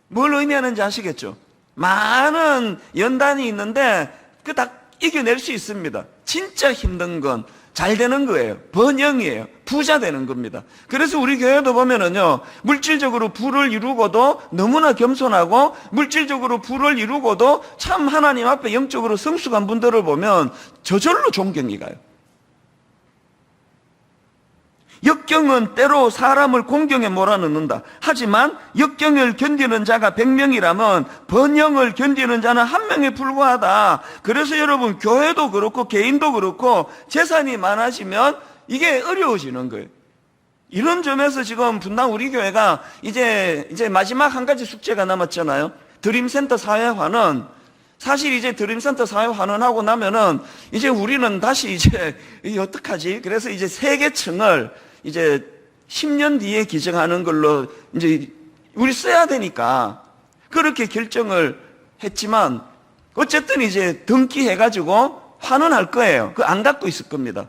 뭘 의미하는지 아시겠죠? 많은 연단이 있는데 그 다 이겨낼 수 있습니다. 진짜 힘든 건 잘 되는 거예요. 번영이에요. 부자 되는 겁니다. 그래서 우리 교회도 보면은요, 물질적으로 부를 이루고도 너무나 겸손하고, 물질적으로 부를 이루고도 참 하나님 앞에 영적으로 성숙한 분들을 보면 저절로 존경이 가요. 역경은 때로 사람을 공경에 몰아넣는다. 하지만 역경을 견디는 자가 100명이라면 번영을 견디는 자는 1명에 불과하다. 그래서 여러분, 교회도 그렇고 개인도 그렇고 재산이 많아지면 이게 어려워지는 거예요. 이런 점에서 지금 분당 우리 교회가 이제 마지막 한 가지 숙제가 남았잖아요. 드림센터 사회화는, 사실 이제 드림센터 사회화는 나면은 이제 우리는 다시 이제 어떡하지? 그래서 이제 3개층을 이제 10년 뒤에 기증하는 걸로 이제 우리 써야 되니까 그렇게 결정을 했지만, 어쨌든 이제 등기해가지고 환원할 거예요. 그 안 갖고 있을 겁니다.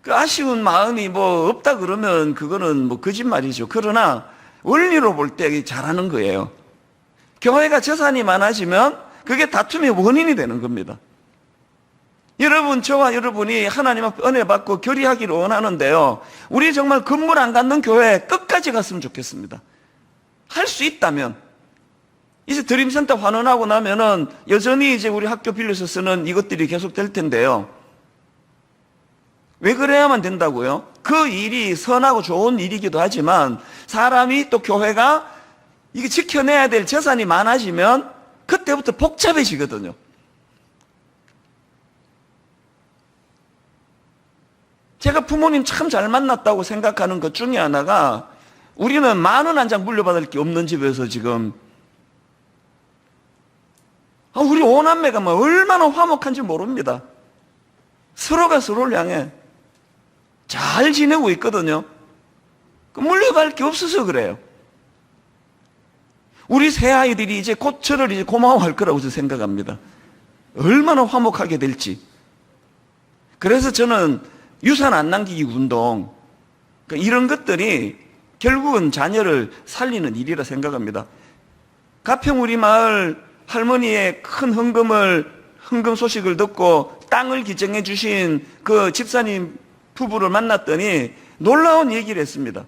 그 아쉬운 마음이 뭐 없다 그러면 그거는 뭐 거짓말이죠. 그러나 원리로 볼 때 잘하는 거예요. 교회가 재산이 많아지면 그게 다툼의 원인이 되는 겁니다. 여러분, 저와 여러분이 하나님 앞에 은혜 받고 결의하기를 원하는데요, 우리 정말 건물 안 갖는 교회 끝까지 갔으면 좋겠습니다. 할 수 있다면. 이제 드림센터 환원하고 나면은 여전히 이제 우리 학교 빌려서 쓰는 이것들이 계속 될 텐데요, 왜 그래야만 된다고요? 그 일이 선하고 좋은 일이기도 하지만 사람이 또 교회가 이게 지켜내야 될 재산이 많아지면 그때부터 복잡해지거든요. 제가 부모님 참 잘 만났다고 생각하는 것 중에 하나가, 우리는 10,000원 한 장 물려받을 게 없는 집에서 지금, 우리 오남매가 뭐 얼마나 화목한지 모릅니다. 서로가 서로를 향해 잘 지내고 있거든요. 물려받을 게 없어서 그래요. 우리 새 아이들이 이제 곧 저를 이제 고마워할 거라고 저는 생각합니다. 얼마나 화목하게 될지. 그래서 저는 유산 안 남기기 운동, 이런 것들이 결국은 자녀를 살리는 일이라 생각합니다. 가평 우리 마을 할머니의 큰 헌금 소식을 듣고 땅을 기증해 주신 그 집사님 부부를 만났더니 놀라운 얘기를 했습니다.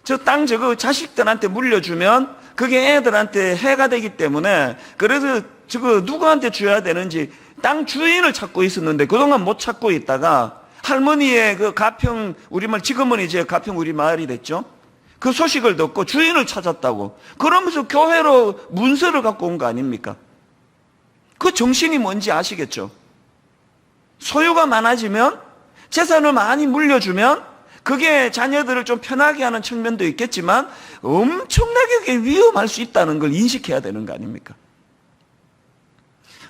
저 땅 저거 자식들한테 물려주면 그게 애들한테 해가 되기 때문에, 그래서 저거 누구한테 줘야 되는지 땅 주인을 찾고 있었는데 그동안 못 찾고 있다가 할머니의 그 가평 우리마을, 지금은 이제 가평 우리마을이 됐죠. 그 소식을 듣고 주인을 찾았다고. 그러면서 교회로 문서를 갖고 온 거 아닙니까? 그 정신이 뭔지 아시겠죠? 소유가 많아지면, 재산을 많이 물려주면 그게 자녀들을 좀 편하게 하는 측면도 있겠지만 엄청나게 그게 위험할 수 있다는 걸 인식해야 되는 거 아닙니까?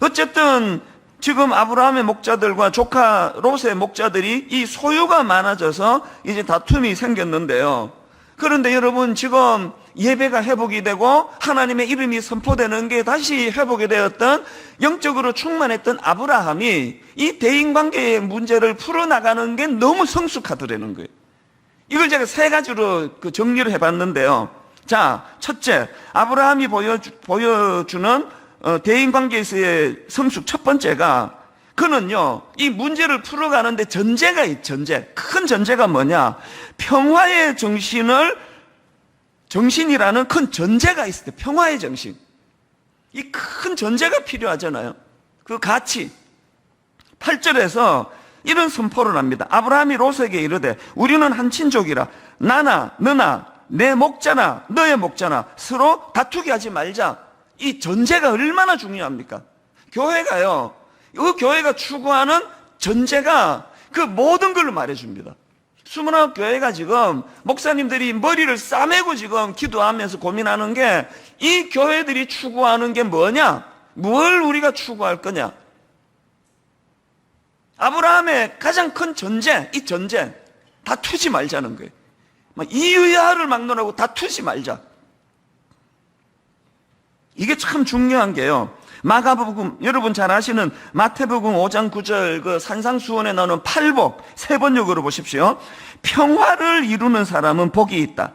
어쨌든 지금 아브라함의 목자들과 조카 롯의 목자들이 이 소유가 많아져서 이제 다툼이 생겼는데요. 그런데 여러분, 지금 예배가 회복이 되고 하나님의 이름이 선포되는 게 다시 회복이 되었던, 영적으로 충만했던 아브라함이 이 대인관계의 문제를 풀어나가는 게 너무 성숙하더라는 거예요. 이걸 제가 3가지로 정리를 해봤는데요. 자, 첫째, 아브라함이 보여주는 대인관계에서의 성숙 첫 번째가, 그는요, 이 문제를 풀어가는데 전제가 큰 전제가 뭐냐? 평화의 정신이라는 큰 전제가 있을 때, 평화의 정신. 이 큰 전제가 필요하잖아요. 그 가치. 8절에서 이런 선포를 합니다. 아브라함이 롯에게 이르되 우리는 한 친족이라 나나 너나 내 목자나 너의 목자나 서로 다투게 하지 말자. 이 전제가 얼마나 중요합니까? 교회가요, 이 교회가 추구하는 전제가 그 모든 걸 말해줍니다. 수문학 교회가 지금 목사님들이 머리를 싸매고 지금 기도하면서 고민하는 게, 이 교회들이 추구하는 게 뭐냐? 뭘 우리가 추구할 거냐? 아브라함의 가장 큰 전제, 이 전제, 다투지 말자는 거예요. 막 이유야를 막론하고 다투지 말자. 이게 참 중요한 게요. 마가복음, 여러분 잘 아시는 마태복음 5장 9절 그 산상수훈에 나오는 팔복, 세 번역으로 보십시오. 평화를 이루는 사람은 복이 있다.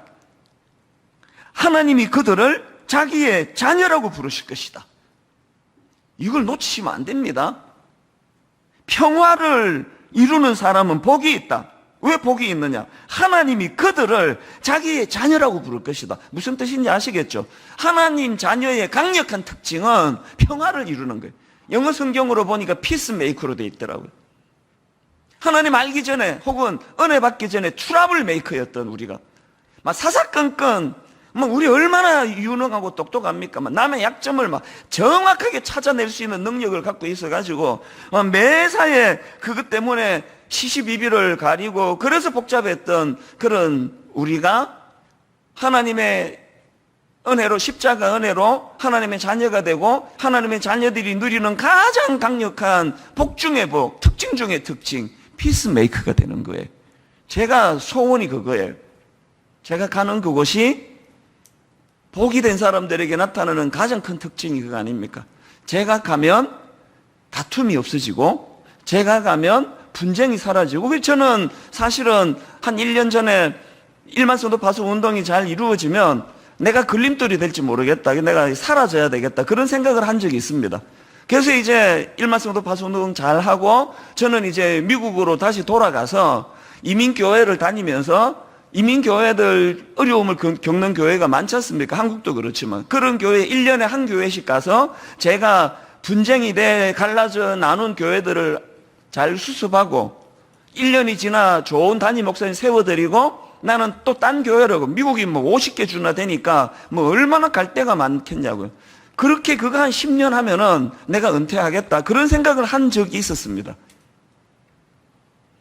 하나님이 그들을 자기의 자녀라고 부르실 것이다. 이걸 놓치시면 안 됩니다. 평화를 이루는 사람은 복이 있다. 왜 복이 있느냐? 하나님이 그들을 자기의 자녀라고 부를 것이다. 무슨 뜻인지 아시겠죠? 하나님 자녀의 강력한 특징은 평화를 이루는 거예요. 영어 성경으로 보니까 피스메이커로 되어 있더라고요. 하나님 알기 전에 혹은 은혜 받기 전에 트러블 메이커였던 우리가 막 사사건건 막 우리 얼마나 유능하고 똑똑합니까? 막 남의 약점을 막 정확하게 찾아낼 수 있는 능력을 갖고 있어가지고 매사에 그것 때문에 시시비비를 가리고 그래서 복잡했던 그런 우리가 하나님의 은혜로 십자가 은혜로 하나님의 자녀가 되고 하나님의 자녀들이 누리는 가장 강력한 복 중의 복, 특징 중의 특징, 피스메이커가 되는 거예요. 제가 소원이 그거예요. 제가 가는 그곳이 복이 된 사람들에게 나타나는 가장 큰 특징이 그거 아닙니까? 제가 가면 다툼이 없어지고 제가 가면 분쟁이 사라지고 그래서 저는 사실은 한 1년 전에 일만성도 파수 운동이 잘 이루어지면 내가 걸림돌이 될지 모르겠다. 내가 사라져야 되겠다. 그런 생각을 한 적이 있습니다. 그래서 이제 일만성도 파수 운동 잘 하고 저는 이제 미국으로 다시 돌아가서 이민교회를 다니면서 이민교회들 어려움을 겪는 교회가 많지 않습니까? 한국도 그렇지만 그런 교회 1년에 한 교회씩 가서 제가 분쟁이 돼 갈라져 나눈 교회들을 잘 수습하고 1년이 지나 좋은 담임 목사님 세워드리고 나는 또 딴 교회라고 미국이 뭐 50개 주나 되니까 뭐 얼마나 갈 데가 많겠냐고요. 그렇게 그거 한 10년 하면은 내가 은퇴하겠다 그런 생각을 한 적이 있었습니다.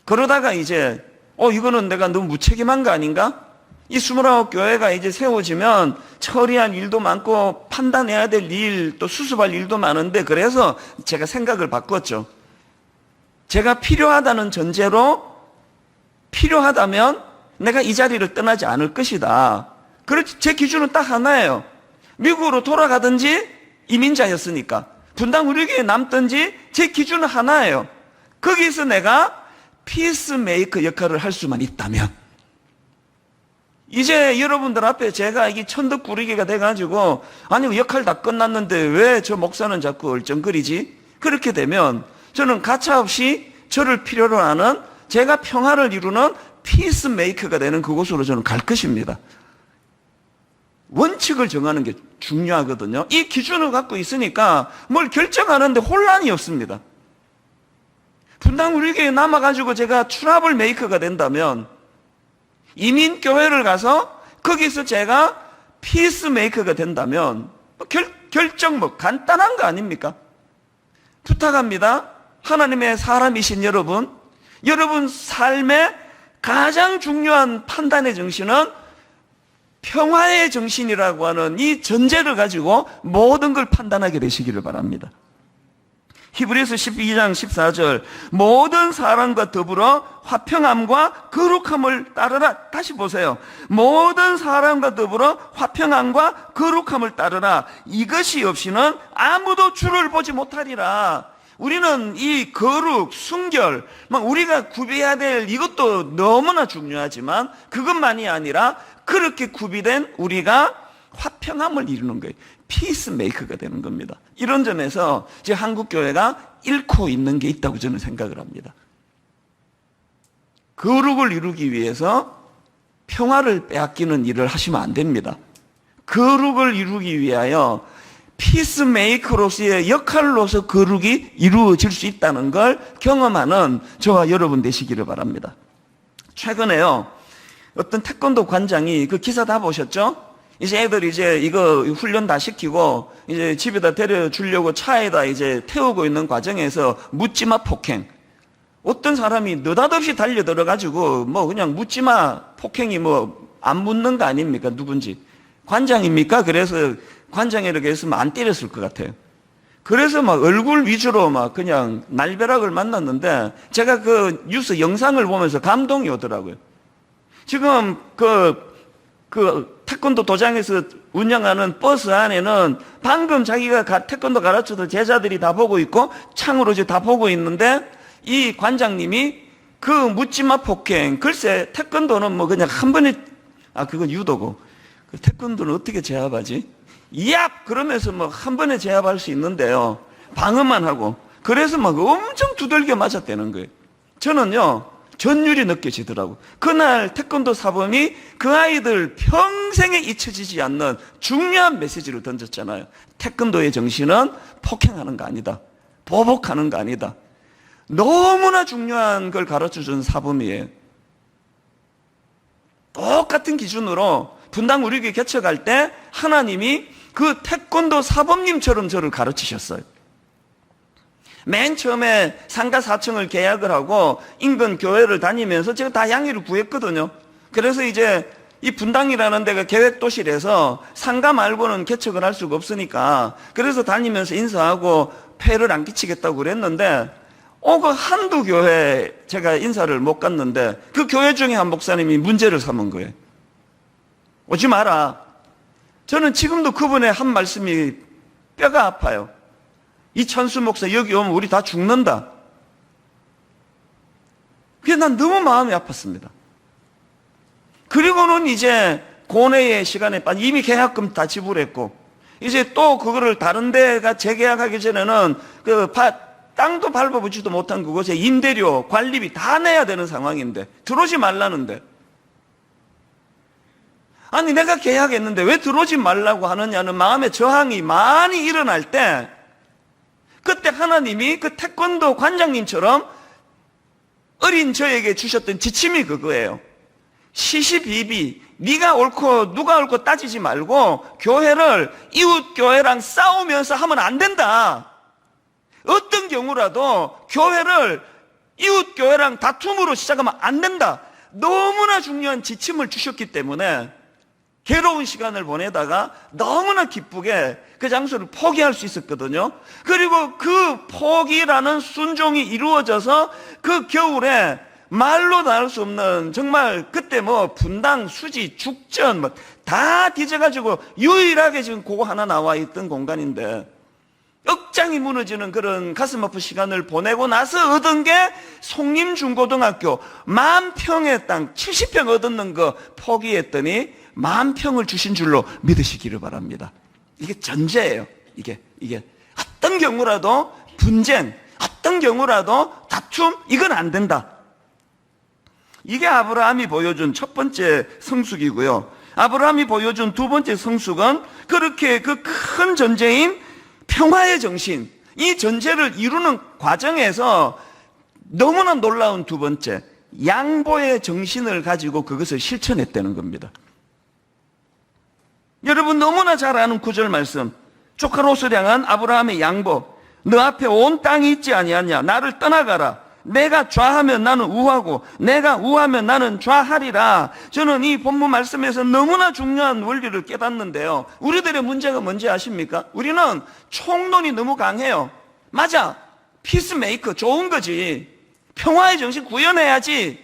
그러다가 이제 이거는 내가 너무 무책임한 거 아닌가? 이 29교회가 이제 세워지면 처리할 일도 많고 판단해야 될 일 또 수습할 일도 많은데 그래서 제가 생각을 바꿨죠. 제가 필요하다는 전제로 필요하다면 내가 이 자리를 떠나지 않을 것이다. 그렇지 제 기준은 딱 하나예요. 미국으로 돌아가든지 이민자였으니까 분당 우리 교회에 남든지 제 기준은 하나예요. 거기서 내가 피스메이커 역할을 할 수만 있다면 이제 여러분들 앞에 제가 이 천덕꾸러기가 돼가지고 아니 역할 다 끝났는데 왜 저 목사는 자꾸 얼쩡거리지? 그렇게 되면 저는 가차없이 저를 필요로 하는 제가 평화를 이루는 피스메이커가 되는 그곳으로 저는 갈 것입니다. 원칙을 정하는 게 중요하거든요. 이 기준을 갖고 있으니까 뭘 결정하는데 혼란이 없습니다. 분당 우리 교회에 남아가지고 제가 트러블 메이커가 된다면 이민교회를 가서 거기서 제가 피스메이커가 된다면 결정 간단한 거 아닙니까? 부탁합니다. 하나님의 사람이신 여러분 삶의 가장 중요한 판단의 정신은 평화의 정신이라고 하는 이 전제를 가지고 모든 걸 판단하게 되시기를 바랍니다. 히브리서 12장 14절 모든 사람과 더불어 화평함과 거룩함을 따르라. 다시 보세요. 모든 사람과 더불어 화평함과 거룩함을 따르라. 이것이 없이는 아무도 주를 보지 못하리라. 우리는 이 거룩, 순결, 우리가 구비해야 될 이것도 너무나 중요하지만 그것만이 아니라 그렇게 구비된 우리가 화평함을 이루는 거예요. 피스메이커가 되는 겁니다. 이런 점에서 지금 한국교회가 잃고 있는 게 있다고 저는 생각을 합니다. 거룩을 이루기 위해서 평화를 빼앗기는 일을 하시면 안 됩니다. 거룩을 이루기 위하여 피스메이커로서의 역할로서 거룩이 이루어질 수 있다는 걸 경험하는 저와 여러분 되시기를 바랍니다. 최근에요, 어떤 태권도 관장이 그 기사 다 보셨죠? 이제 애들 이제 이거 훈련 다 시키고 이제 집에다 데려주려고 차에다 이제 태우고 있는 과정에서 묻지마 폭행. 어떤 사람이 느닷없이 달려들어가지고 그냥 묻지마 폭행이 안 묻는 거 아닙니까? 누군지. 관장입니까? 그래서 관장이라고 했으면 안 때렸을 것 같아요. 그래서 얼굴 위주로 그냥 날벼락을 만났는데 제가 그 뉴스 영상을 보면서 감동이 오더라고요. 지금 태권도 도장에서 운영하는 버스 안에는 방금 자기가 태권도 가르쳐도 제자들이 다 보고 있고 창으로 이제 다 보고 있는데 이 관장님이 그 묻지마 폭행, 글쎄 태권도는 뭐 그냥 한 번에, 그건 유도고, 그 태권도는 어떻게 제압하지? 얍! 그러면서 뭐 한 번에 제압할 수 있는데요, 방어만 하고, 그래서 막 엄청 두들겨 맞았다는 거예요. 저는요, 전율이 느껴지더라고. 그날 태권도 사범이 그 아이들 평생에 잊혀지지 않는 중요한 메시지를 던졌잖아요. 태권도의 정신은 폭행하는 거 아니다, 보복하는 거 아니다. 너무나 중요한 걸 가르쳐준 사범이에요. 똑같은 기준으로 분당 우리 교회 개척할 때 하나님이 그 태권도 사범님처럼 저를 가르치셨어요. 맨 처음에 상가 4층을 계약을 하고 인근 교회를 다니면서 제가 다 양해를 구했거든요. 그래서 이제 이 분당이라는 데가 계획도시라서 상가 말고는 개척을 할 수가 없으니까 그래서 다니면서 인사하고 폐를 안 끼치겠다고 그랬는데 그 한두 교회 제가 인사를 못 갔는데 그 교회 중에 한 목사님이 문제를 삼은 거예요. 오지 마라. 저는 지금도 그분의 한 말씀이 뼈가 아파요. 이천수 목사 여기 오면 우리 다 죽는다. 그게 난 너무 마음이 아팠습니다. 그리고는 이제 고뇌의 시간에 이미 계약금 다 지불했고 이제 또 그거를 다른 데가 재계약하기 전에는 땅도 밟아보지도 못한 그곳에 임대료, 관리비 다 내야 되는 상황인데 들어오지 말라는데, 아니 내가 계약했는데 왜 들어오지 말라고 하느냐는 마음의 저항이 많이 일어날 때 그때 하나님이 그 태권도 관장님처럼 어린 저에게 주셨던 지침이 그거예요. 시시비비, 네가 옳고 누가 옳고 따지지 말고 교회를 이웃 교회랑 싸우면서 하면 안 된다. 어떤 경우라도 교회를 이웃 교회랑 다툼으로 시작하면 안 된다. 너무나 중요한 지침을 주셨기 때문에 괴로운 시간을 보내다가 너무나 기쁘게 그 장소를 포기할 수 있었거든요. 그리고 그 포기라는 순종이 이루어져서 그 겨울에 말로 다 할 수 없는 정말 그때 뭐 분당, 수지, 죽전 뭐 다 뒤져가지고 유일하게 지금 그거 하나 나와 있던 공간인데 억장이 무너지는 그런 가슴 아픈 시간을 보내고 나서 얻은 게 송림중고등학교 10,000평의 땅 70평 얻었는 거 포기했더니 10,000평을 주신 줄로 믿으시기를 바랍니다. 이게 전제예요. 이게 어떤 경우라도 분쟁, 어떤 경우라도 다툼, 이건 안 된다. 이게 아브라함이 보여준 첫 번째 성숙이고요. 아브라함이 보여준 두 번째 성숙은 그렇게 그 큰 전제인 평화의 정신, 이 전제를 이루는 과정에서 너무나 놀라운 두 번째, 양보의 정신을 가지고 그것을 실천했다는 겁니다. 여러분 너무나 잘 아는 구절 말씀, 조카 롯을 향한 아브라함의 양보. 너 앞에 온 땅이 있지 아니하냐, 나를 떠나가라. 내가 좌하면 나는 우하고 내가 우하면 나는 좌하리라. 저는 이 본문 말씀에서 너무나 중요한 원리를 깨닫는데요, 우리들의 문제가 뭔지 아십니까? 우리는 총론이 너무 강해요. 맞아, 피스메이커 좋은 거지, 평화의 정신 구현해야지.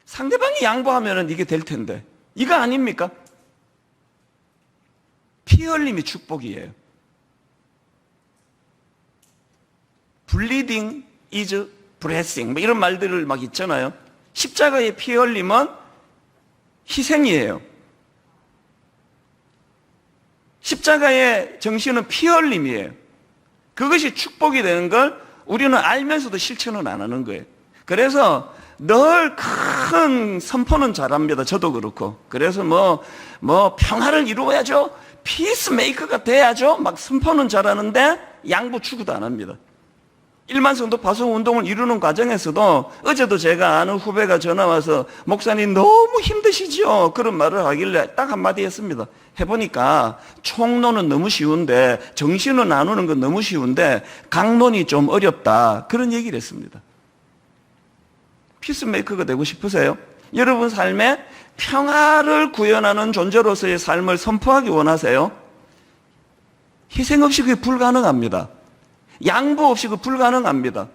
상대방이 양보하면 이게 될 텐데 이거 아닙니까? 피 흘림이 축복이에요. Bleeding is blessing, 뭐 이런 말들을 막 있잖아요. 십자가의 피 흘림은 희생이에요. 십자가의 정신은 피 흘림이에요. 그것이 축복이 되는 걸 우리는 알면서도 실천은 안 하는 거예요. 그래서 늘 큰 선포는 잘합니다. 저도 그렇고. 그래서 뭐 평화를 이루어야죠, 피스메이커가 돼야죠, 막 선포는 잘하는데 양보 추구도 안 합니다. 일만 성도 파송 운동을 이루는 과정에서도 어제도 제가 아는 후배가 전화 와서 목사님 너무 힘드시죠? 그런 말을 하길래 딱 한마디 했습니다. 해보니까 총론은 너무 쉬운데 정신을 나누는 건 너무 쉬운데 강론이 좀 어렵다, 그런 얘기를 했습니다. 피스메이커가 되고 싶으세요? 여러분 삶에 평화를 구현하는 존재로서의 삶을 선포하기 원하세요? 희생 없이 그게 불가능합니다. 양보 없이 그 불가능합니다.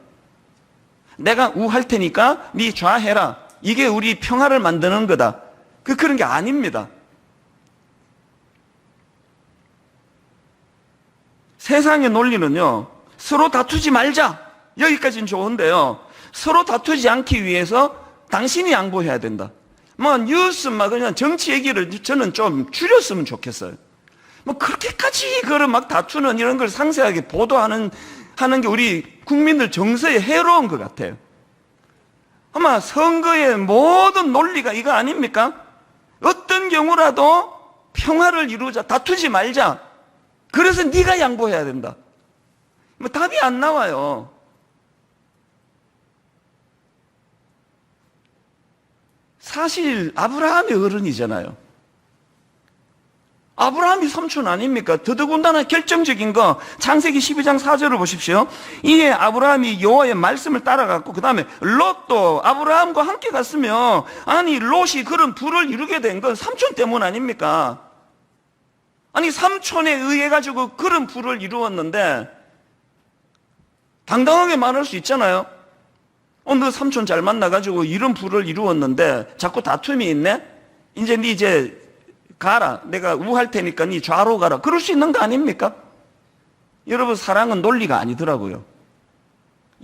내가 우할 테니까 네 좌해라. 이게 우리 평화를 만드는 거다. 그런 게 아닙니다. 세상의 논리는요, 서로 다투지 말자. 여기까지는 좋은데요, 서로 다투지 않기 위해서 당신이 양보해야 된다. 뉴스 그냥 정치 얘기를 저는 좀 줄였으면 좋겠어요. 그렇게까지 막 다투는 이런 걸 상세하게 보도하는 게 우리 국민들 정서에 해로운 것 같아요. 아마 선거의 모든 논리가 이거 아닙니까? 어떤 경우라도 평화를 이루자, 다투지 말자. 그래서 네가 양보해야 된다. 답이 안 나와요. 사실 아브라함이 어른이잖아요. 아브라함이 삼촌 아닙니까? 더더군다나 결정적인 거 창세기 12장 4절을 보십시오. 이에 아브라함이 여호와의 말씀을 따라갔고 그 다음에 롯도 아브라함과 함께 갔으며, 아니 롯이 그런 부를 이루게 된 건 삼촌 때문 아닙니까? 아니 삼촌에 의해 가지고 그런 부를 이루었는데 당당하게 말할 수 있잖아요. 너 삼촌 잘 만나가지고 이런 부를 이루었는데 자꾸 다툼이 있네? 이제 가라. 내가 우할 테니까 네 좌로 가라. 그럴 수 있는 거 아닙니까? 여러분, 사랑은 논리가 아니더라고요.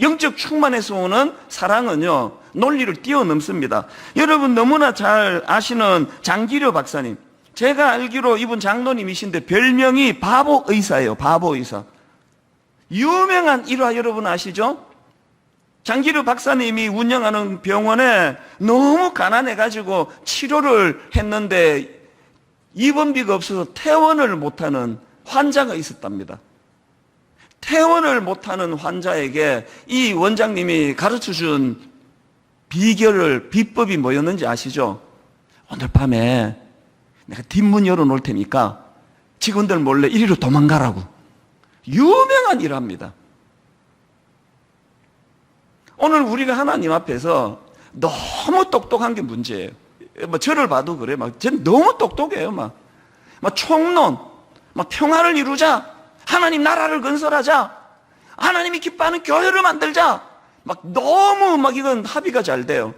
영적 충만에서 오는 사랑은요, 논리를 뛰어넘습니다. 여러분 너무나 잘 아시는 장기료 박사님, 제가 알기로 이분 장로님이신데 별명이 바보 의사예요. 바보 의사. 유명한 일화 여러분 아시죠? 장기료 박사님이 운영하는 병원에 너무 가난해가지고 치료를 했는데 입원비가 없어서 퇴원을 못하는 환자가 있었답니다. 퇴원을 못하는 환자에게 이 원장님이 가르쳐준 비법이 뭐였는지 아시죠? 오늘 밤에 내가 뒷문 열어놓을 테니까 직원들 몰래 이리로 도망가라고. 유명한 일합니다. 오늘 우리가 하나님 앞에서 너무 똑똑한 게 문제예요. 저를 봐도 그래. 전 너무 똑똑해요. 총론, 평화를 이루자, 하나님 나라를 건설하자, 하나님이 기뻐하는 교회를 만들자. 너무 이건 합의가 잘 돼요.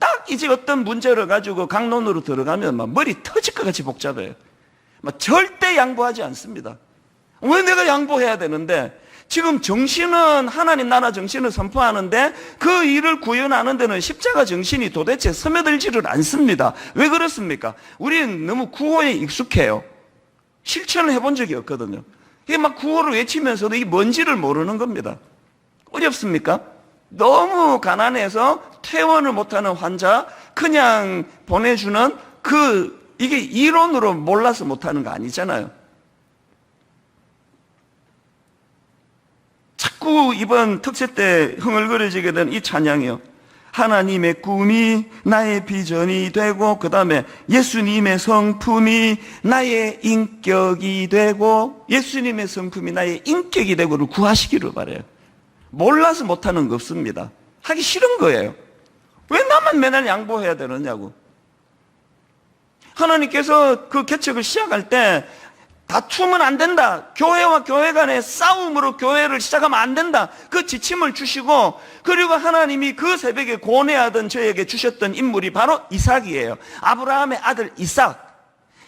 딱 이제 어떤 문제를 가지고 강론으로 들어가면 머리 터질 것 같이 복잡해요. 절대 양보하지 않습니다. 왜 내가 양보해야 되는데? 지금 정신은 하나님 나라 정신을 선포하는데 그 일을 구현하는 데는 십자가 정신이 도대체 스며들지를 않습니다. 왜 그렇습니까? 우리는 너무 구호에 익숙해요. 실천을 해본 적이 없거든요. 이게 구호를 외치면서도 이게 뭔지를 모르는 겁니다. 어렵습니까? 너무 가난해서 퇴원을 못하는 환자 그냥 보내주는 이게 이론으로 몰라서 못하는 거 아니잖아요. 자꾸 이번 특세 때 흥얼거려지게 된 이 찬양이요, 하나님의 꿈이 나의 비전이 되고 그 다음에 예수님의 성품이 나의 인격이 되고, 예수님의 성품이 나의 인격이 되고를 구하시기를 바라요. 몰라서 못하는 거 없습니다. 하기 싫은 거예요. 왜 나만 맨날 양보해야 되느냐고. 하나님께서 그 개척을 시작할 때 다투면 안 된다, 교회와 교회 간의 싸움으로 교회를 시작하면 안 된다, 그 지침을 주시고, 그리고 하나님이 그 새벽에 고뇌하던 저에게 주셨던 인물이 바로 이삭이에요. 아브라함의 아들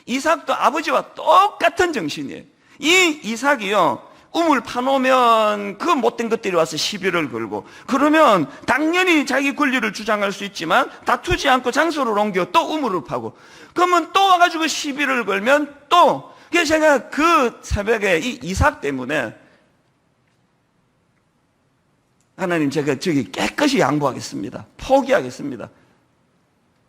이삭도 아버지와 똑같은 정신이에요. 이 이삭이요, 우물 파놓으면 그 못된 것들이 와서 시비를 걸고, 그러면 당연히 자기 권리를 주장할 수 있지만 다투지 않고 장소를 옮겨 또 우물을 파고, 그러면 또 와가지고 시비를 걸면 또. 그래서 제가 그 새벽에 이 이삭 때문에 하나님, 제가 저기 깨끗이 양보하겠습니다. 포기하겠습니다.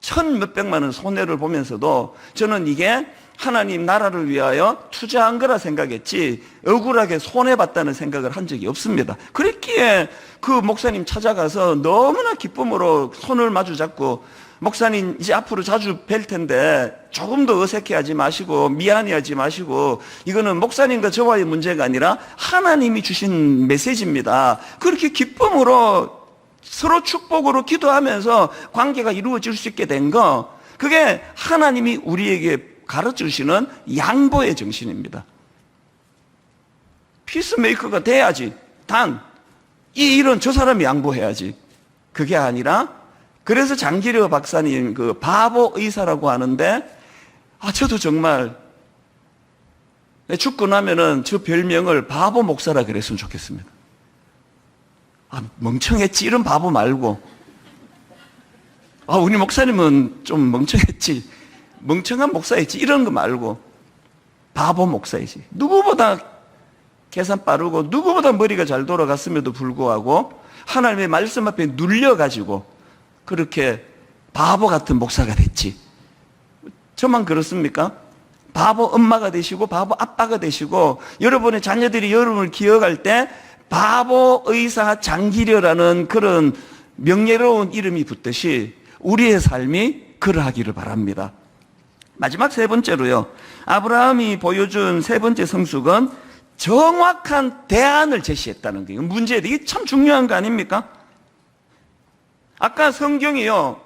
1,000몇백만 원 손해를 보면서도 저는 이게 하나님 나라를 위하여 투자한 거라 생각했지 억울하게 손해봤다는 생각을 한 적이 없습니다. 그랬기에 그 목사님 찾아가서 너무나 기쁨으로 손을 마주 잡고, 목사님 이제 앞으로 자주 뵐 텐데 조금 더 어색해하지 마시고 미안해하지 마시고, 이거는 목사님과 저와의 문제가 아니라 하나님이 주신 메시지입니다. 그렇게 기쁨으로 서로 축복으로 기도하면서 관계가 이루어질 수 있게 된 거, 그게 하나님이 우리에게 가르쳐주시는 양보의 정신입니다. 피스메이커가 돼야지. 단 이 일은 저 사람이 양보해야지. 그게 아니라, 그래서 장기려 박사님 그 바보 의사라고 하는데, 저도 정말 죽고 나면은 저 별명을 바보 목사라 그랬으면 좋겠습니다. 멍청했지 이런 바보 말고, 우리 목사님은 좀 멍청했지, 멍청한 목사였지 이런 거 말고 바보 목사이지. 누구보다 계산 빠르고 누구보다 머리가 잘 돌아갔음에도 불구하고 하나님의 말씀 앞에 눌려가지고 그렇게 바보 같은 목사가 됐지. 저만 그렇습니까? 바보 엄마가 되시고 바보 아빠가 되시고 여러분의 자녀들이 여러분을 기억할 때 바보 의사 장기려라는 그런 명예로운 이름이 붙듯이 우리의 삶이 그러하기를 바랍니다. 마지막 세 번째로요, 아브라함이 보여준 세 번째 성숙은 정확한 대안을 제시했다는 거예요. 문제에 이게 참 중요한 거 아닙니까? 아까 성경이요,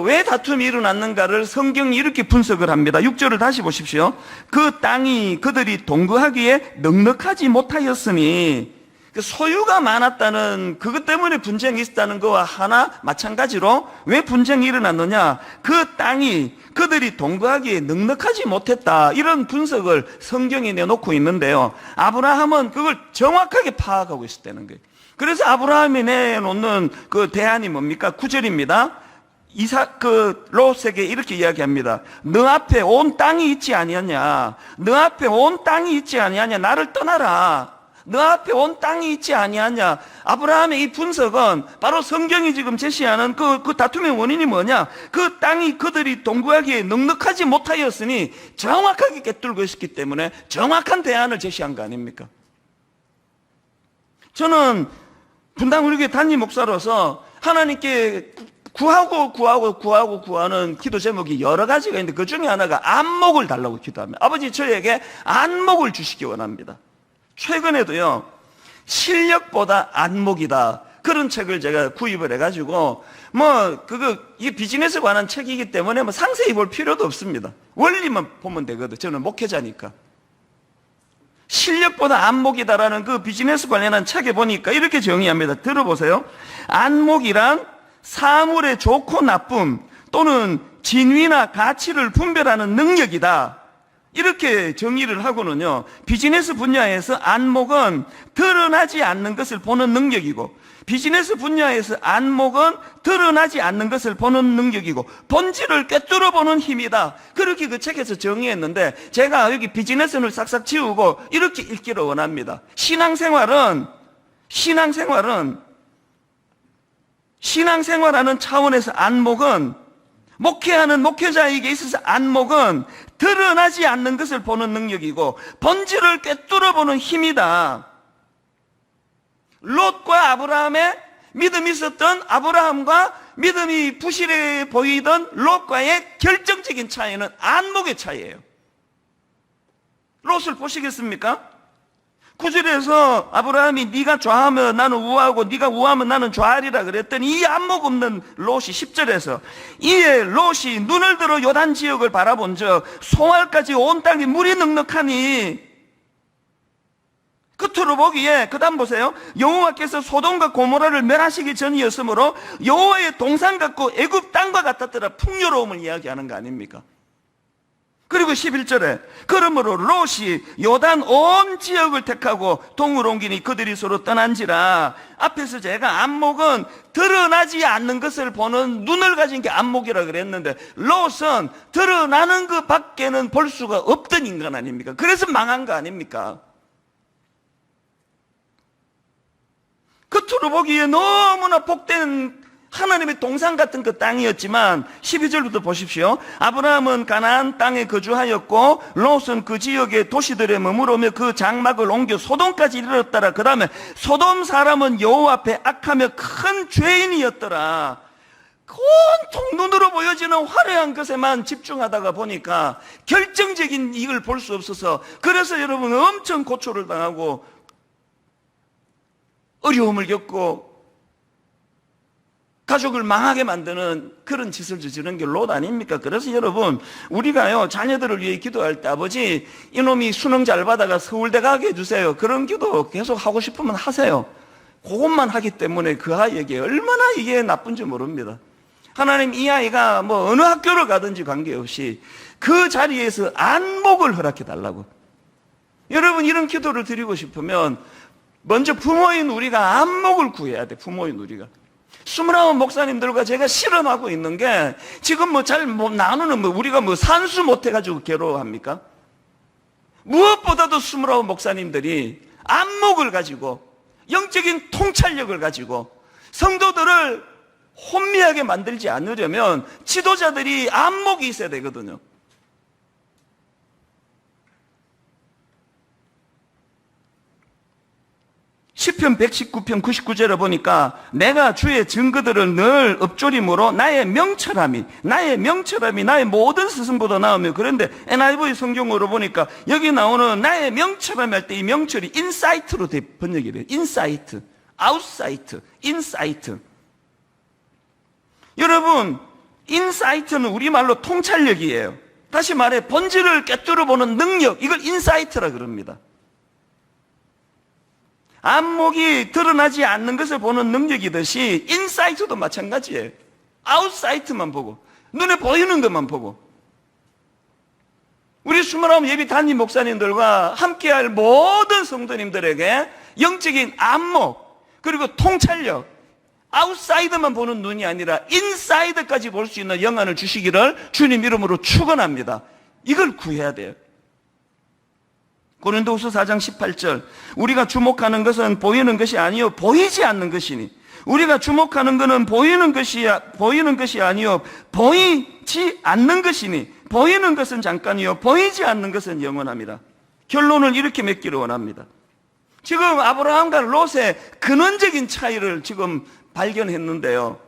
왜 다툼이 일어났는가를 성경이 이렇게 분석을 합니다. 6절을 다시 보십시오. 그 땅이 그들이 동거하기에 넉넉하지 못하였으니, 소유가 많았다는 그것 때문에 분쟁이 있었다는 거와 하나 마찬가지로 왜 분쟁이 일어났느냐, 그 땅이 그들이 동거하기에 넉넉하지 못했다, 이런 분석을 성경에 내놓고 있는데요, 아브라함은 그걸 정확하게 파악하고 있었다는 거예요. 그래서 아브라함이 내놓는 그 대안이 뭡니까? 9절입니다. 롯에게 이렇게 이야기합니다. 너 앞에 온 땅이 있지 아니하냐? 너 앞에 온 땅이 있지 아니하냐? 나를 떠나라. 너 앞에 온 땅이 있지 아니하냐? 아브라함의 이 분석은 바로 성경이 지금 제시하는 그 다툼의 원인이 뭐냐? 그 땅이 그들이 동거하기에 넉넉하지 못하였으니 정확하게 꿰뚫고 있었기 때문에 정확한 대안을 제시한 거 아닙니까? 저는 분당 우리 교회 담임 목사로서 하나님께 구하는 기도 제목이 여러 가지가 있는데 그 중에 하나가 안목을 달라고 기도합니다. 아버지, 저에게 안목을 주시기 원합니다. 최근에도요, 실력보다 안목이다, 그런 책을 제가 구입을 해가지고, 이게 비즈니스에 관한 책이기 때문에 상세히 볼 필요도 없습니다. 원리만 보면 되거든. 저는 목회자니까. 실력보다 안목이다라는 그 비즈니스 관련한 책에 보니까 이렇게 정의합니다. 들어보세요. 안목이란 사물의 좋고 나쁨 또는 진위나 가치를 분별하는 능력이다, 이렇게 정의를 하고는요, 비즈니스 분야에서 안목은 드러나지 않는 것을 보는 능력이고, 비즈니스 분야에서 안목은 드러나지 않는 것을 보는 능력이고, 본질을 꿰뚫어 보는 힘이다, 그렇게 그 책에서 정의했는데, 제가 여기 비즈니스를 싹싹 지우고 이렇게 읽기를 원합니다. 신앙생활하는 차원에서 안목은, 목회하는 목회자에게 있어서 안목은 드러나지 않는 것을 보는 능력이고 본질을 꿰뚫어 보는 힘이다. 롯과 아브라함의 믿음이 있었던 아브라함과 믿음이 부실해 보이던 롯과의 결정적인 차이는 안목의 차이예요. 롯을 보시겠습니까? 9절에서 아브라함이 네가 좌하면 나는 우하고 네가 우하면 나는 좌하리라 그랬더니 이 안목 없는 롯이 10절에서 이에 롯이 눈을 들어 요단 지역을 바라본즉 송알까지 온 땅이 물이 넉넉하니, 끝으로 보기에, 그 다음 보세요. 여호와께서 소돔과 고모라를 멸하시기 전이었으므로 여호와의 동산 같고 애굽 땅과 같았더라, 풍요로움을 이야기하는 거 아닙니까? 그리고 11절에 그러므로 롯이 요단 온 지역을 택하고 동으로 옮기니 그들이 서로 떠난지라. 앞에서 제가 안목은 드러나지 않는 것을 보는 눈을 가진 게 안목이라 그랬는데, 롯은 드러나는 것 밖에는 볼 수가 없던 인간 아닙니까? 그래서 망한 거 아닙니까? 겉으로 보기에 너무나 복된 하나님의 동산 같은 그 땅이었지만 12절부터 보십시오. 아브라함은 가나안 땅에 거주하였고 롯은 그 지역의 도시들에 머무르며 그 장막을 옮겨 소돔까지 이르렀더라. 그 다음에 소돔 사람은 여호와 앞에 악하며 큰 죄인이었더라. 온통 눈으로 보여지는 화려한 것에만 집중하다가 보니까 결정적인 이익을 볼 수 없어서, 그래서 여러분 엄청 고초를 당하고 어려움을 겪고 가족을 망하게 만드는 그런 짓을 저지른 게 롯 아닙니까? 그래서 여러분, 우리가요, 자녀들을 위해 기도할 때, 아버지 이놈이 수능 잘 받아가 서울대 가게 해주세요, 그런 기도 계속 하고 싶으면 하세요. 그것만 하기 때문에 그 아이에게 얼마나 이게 나쁜지 모릅니다. 하나님 이 아이가 뭐 어느 학교를 가든지 관계없이 그 자리에서 안목을 허락해 달라고. 여러분 이런 기도를 드리고 싶으면 먼저 부모인 우리가 안목을 구해야 돼. 부모인 우리가. 29 목사님들과 제가 실험하고 있는 게 지금 뭐 잘 나누는 우리가 산수 못해가지고 괴로워합니까? 무엇보다도 29 목사님들이 안목을 가지고 영적인 통찰력을 가지고 성도들을 혼미하게 만들지 않으려면 지도자들이 안목이 있어야 되거든요. 시편 119편 99절에 보니까 내가 주의 증거들을 늘 읊조림으로 나의 명철함이 나의 모든 스승보다 나으며, 그런데 NIV 성경으로 보니까 여기 나오는 나의 명철함이 할 때 이 명철이 인사이트로 번역이 돼요. 인사이트, 아웃사이트, 인사이트. 여러분 인사이트는 우리말로 통찰력이에요. 다시 말해 본질을 꿰뚫어 보는 능력, 이걸 인사이트라 그럽니다. 안목이 드러나지 않는 것을 보는 능력이듯이 인사이트도 마찬가지예요. 아웃사이트만 보고 눈에 보이는 것만 보고. 우리 29 예비 담임 목사님들과 함께할 모든 성도님들에게 영적인 안목 그리고 통찰력, 아웃사이드만 보는 눈이 아니라 인사이드까지 볼 수 있는 영안을 주시기를 주님 이름으로 축원합니다. 이걸 구해야 돼요. 고린도후서 4장 18절 우리가 주목하는 것은 보이는 것이 아니요 보이지 않는 것이니, 우리가 주목하는 것은 보이는 것이 아니요 보이지 않는 것이니, 보이는 것은 잠깐이요 보이지 않는 것은 영원합니다. 결론을 이렇게 맺기를 원합니다. 지금 아브라함과 롯의 근원적인 차이를 지금 발견했는데요.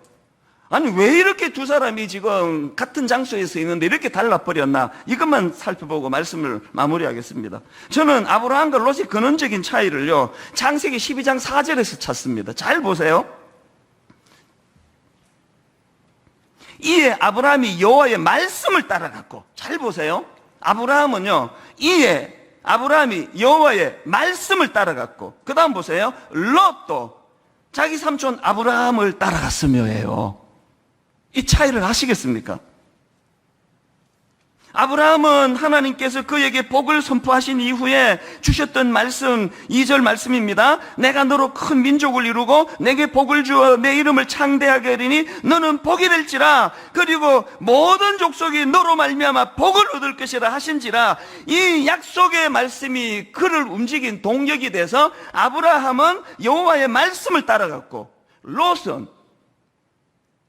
아니 왜 이렇게 두 사람이 지금 같은 장소에서 있는데 이렇게 달라버렸나, 이것만 살펴보고 말씀을 마무리하겠습니다. 저는 아브라함과 롯의 근원적인 차이를요 창세기 12장 4절에서 찾습니다. 잘 보세요. 이에 아브라함이 여호와의 말씀을 따라갔고, 잘 보세요. 아브라함이 여호와의 말씀을 따라갔고, 그 다음 보세요. 롯도 자기 삼촌 아브라함을 따라갔으며예요. 이 차이를 아시겠습니까? 아브라함은 하나님께서 그에게 복을 선포하신 이후에 주셨던 말씀, 2절 말씀입니다. 내가 너로 큰 민족을 이루고 내게 복을 주어 내 이름을 창대하게 하리니 너는 복이 될지라, 그리고 모든 족속이 너로 말미암아 복을 얻을 것이라 하신지라. 이 약속의 말씀이 그를 움직인 동력이 돼서 아브라함은 여호와의 말씀을 따라갔고, 롯은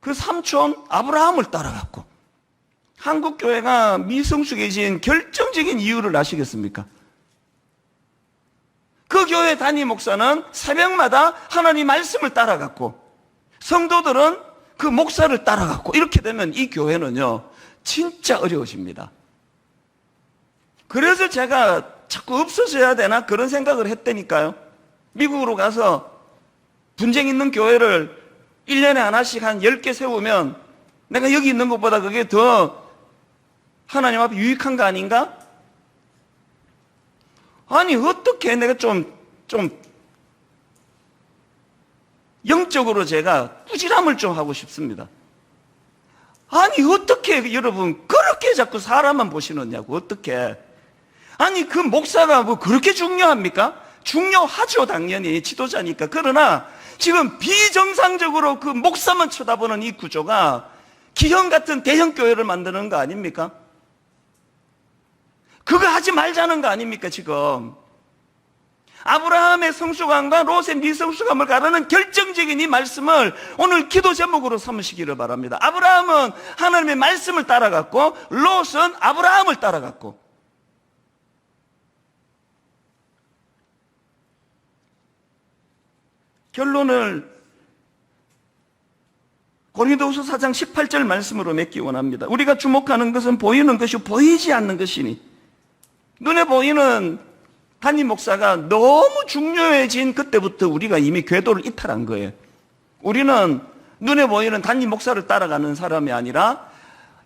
그 삼촌 아브라함을 따라갔고. 한국교회가 미성숙해진 결정적인 이유를 아시겠습니까? 그 교회 담임 목사는 새벽마다 하나님 말씀을 따라갔고, 성도들은 그 목사를 따라갔고, 이렇게 되면 이 교회는요 진짜 어려워집니다. 그래서 제가 자꾸 없어져야 되나 그런 생각을 했다니까요. 미국으로 가서 분쟁 있는 교회를 1년에 하나씩 한 10개 세우면 내가 여기 있는 것보다 그게 더 하나님 앞에 유익한 거 아닌가? 아니 어떻게 내가 좀 영적으로 제가 꾸지람을 좀 하고 싶습니다. 아니 어떻게 여러분 그렇게 자꾸 사람만 보시느냐고. 어떻게? 아니 그 목사가 뭐 그렇게 중요합니까? 중요하죠, 당연히 지도자니까. 그러나 지금 비정상적으로 그 목사만 쳐다보는 이 구조가 기형 같은 대형 교회를 만드는 거 아닙니까? 그거 하지 말자는 거 아닙니까? 지금 아브라함의 성숙함과 롯의 미성숙함을 가르는 결정적인 이 말씀을 오늘 기도 제목으로 삼으시기를 바랍니다. 아브라함은 하나님의 말씀을 따라갔고, 롯은 아브라함을 따라갔고. 결론을 고린도후서 4장 18절 말씀으로 맺기 원합니다. 우리가 주목하는 것은 보이는 것이요 보이지 않는 것이니, 눈에 보이는 담임 목사가 너무 중요해진 그때부터 우리가 이미 궤도를 이탈한 거예요. 우리는 눈에 보이는 담임 목사를 따라가는 사람이 아니라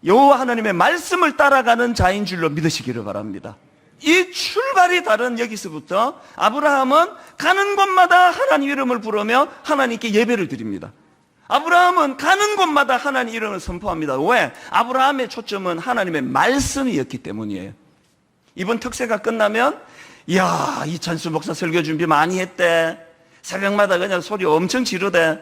여호와 하나님의 말씀을 따라가는 자인 줄로 믿으시기를 바랍니다. 이 출발이 다른 여기서부터 아브라함은 가는 곳마다 하나님 이름을 부르며 하나님께 예배를 드립니다. 아브라함은 가는 곳마다 하나님 이름을 선포합니다. 왜? 아브라함의 초점은 하나님의 말씀이었기 때문이에요. 이번 특세가 끝나면 이야, 이찬수 목사 설교 준비 많이 했대. 새벽마다 그냥 소리 엄청 지르대.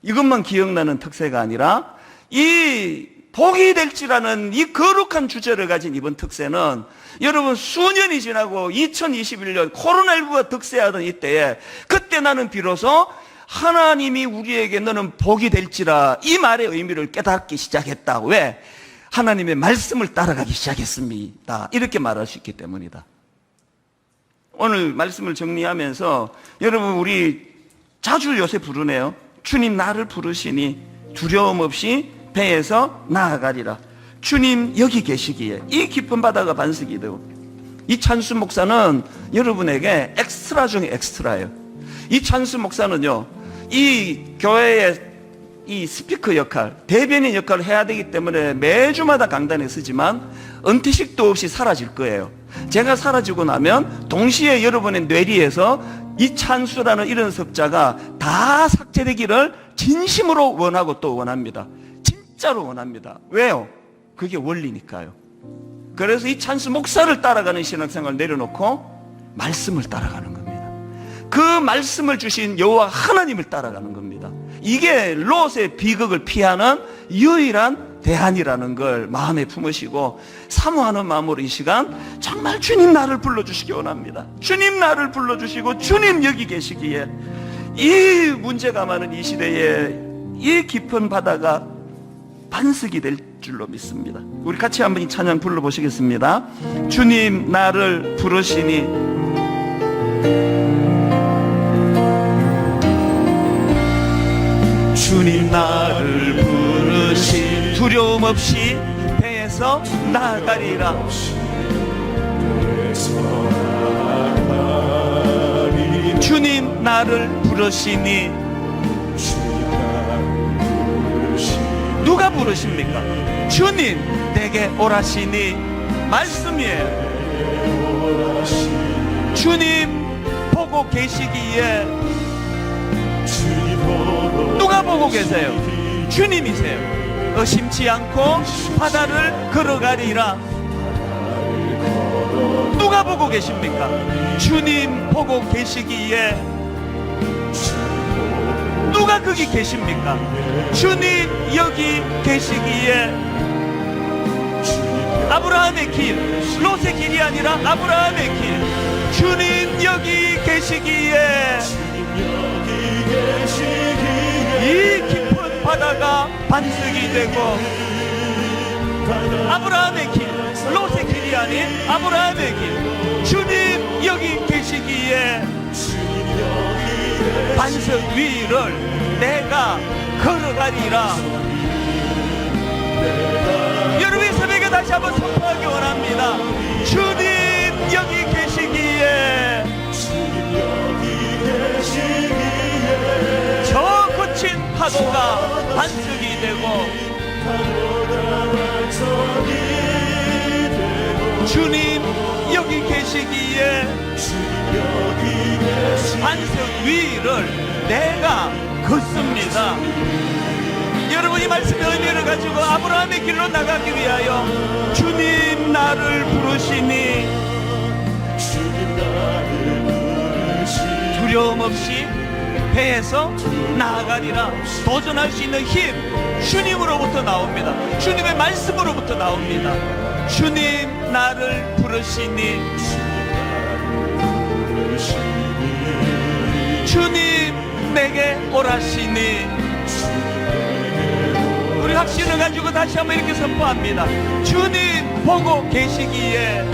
이것만 기억나는 특세가 아니라 이 복이 될지라는 이 거룩한 주제를 가진 이번 특세는 여러분 수년이 지나고 2021년 코로나19가 득세하던 이때에 그때 나는 비로소 하나님이 우리에게 너는 복이 될지라 이 말의 의미를 깨닫기 시작했다. 왜? 하나님의 말씀을 따라가기 시작했습니다. 이렇게 말할 수 있기 때문이다. 오늘 말씀을 정리하면서 여러분 우리 자주 요새 부르네요. 주님 나를 부르시니 두려움 없이 배에서 나아가리라. 주님 여기 계시기에 이 깊은 바다가 반석이 되고 이찬수 목사는 여러분에게 엑스트라 중에 엑스트라예요. 이찬수 목사는요 이 교회의 이 스피커 역할, 대변인 역할을 해야 되기 때문에 매주마다 강단에 쓰지만 은퇴식도 없이 사라질 거예요. 제가 사라지고 나면 동시에 여러분의 뇌리에서 이찬수라는 이런 석자가 다 삭제되기를 진심으로 원하고 또 원합니다. 진짜로 원합니다. 왜요? 그게 원리니까요. 그래서 이찬수 목사를 따라가는 신앙생활을 내려놓고 말씀을 따라가는 겁니다. 그 말씀을 주신 여호와 하나님을 따라가는 겁니다. 이게 롯의 비극을 피하는 유일한 대안이라는 걸 마음에 품으시고 사모하는 마음으로 이 시간 정말 주님 나를 불러주시기 원합니다. 주님 나를 불러주시고 주님 여기 계시기에 이 문제가 많은 이 시대에 이 깊은 바다가 반석이 될 줄로 믿습니다. 우리 같이 한번 이 찬양 불러보시겠습니다. 주님 나를 부르시니 주님 나를 부르시 두려움 없이 배에서 나아가리라. 주님 나를 부르시니 누가 부르십니까? 주님 내게 오라시니 말씀이에요. 주님 보고 계시기에 누가 보고 계세요? 주님이세요. 의심치 않고 바다를 걸어가리라. 누가 보고 계십니까? 주님 보고 계시기에 누가 거기 계십니까? 주님 여기 계시기에 아브라함의 길, 롯의 길이 아니라 아브라함의 길. 주님 여기 계시기에 이 깊은 바다가 반석이 되고 아브라함의 길, 롯의 길이 아닌 아브라함의 길. 주님 여기 계시기에 반석 위를 내가 걸어가리라. 여러분의 새벽에 다시 한번 선포하기 원합니다. 주님 여기 계시기에 저 거친 파도가 반석이 되고 주님 여기 계시기에 반석 위를 내가 걷습니다. 여러분 이 말씀의 의미를 가지고 아브라함의 길로 나가기 위하여 주님 나를 부르시니 두려움 없이 배에서 나아가리라. 도전할 수 있는 힘 주님으로부터 나옵니다. 주님의 말씀으로부터 나옵니다. 주님 나를 부르시니 주님 내게 오라시니. 우리 확신을 가지고 다시 한번 이렇게 선포합니다. 주님 보고 계시기에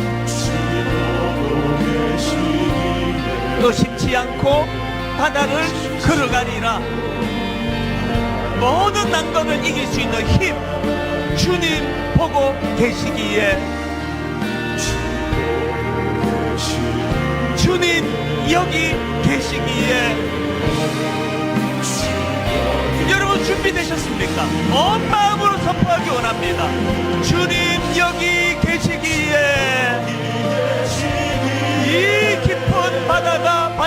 의심치 않고 바다를 걸어가리라. 모든 난관을 이길 수 있는 힘 주님 보고 계시기에 주님 여기 계시기에. 여러분 준비되셨습니까? 온 마음으로 선포하기 원합니다. 주님 여기 계시기에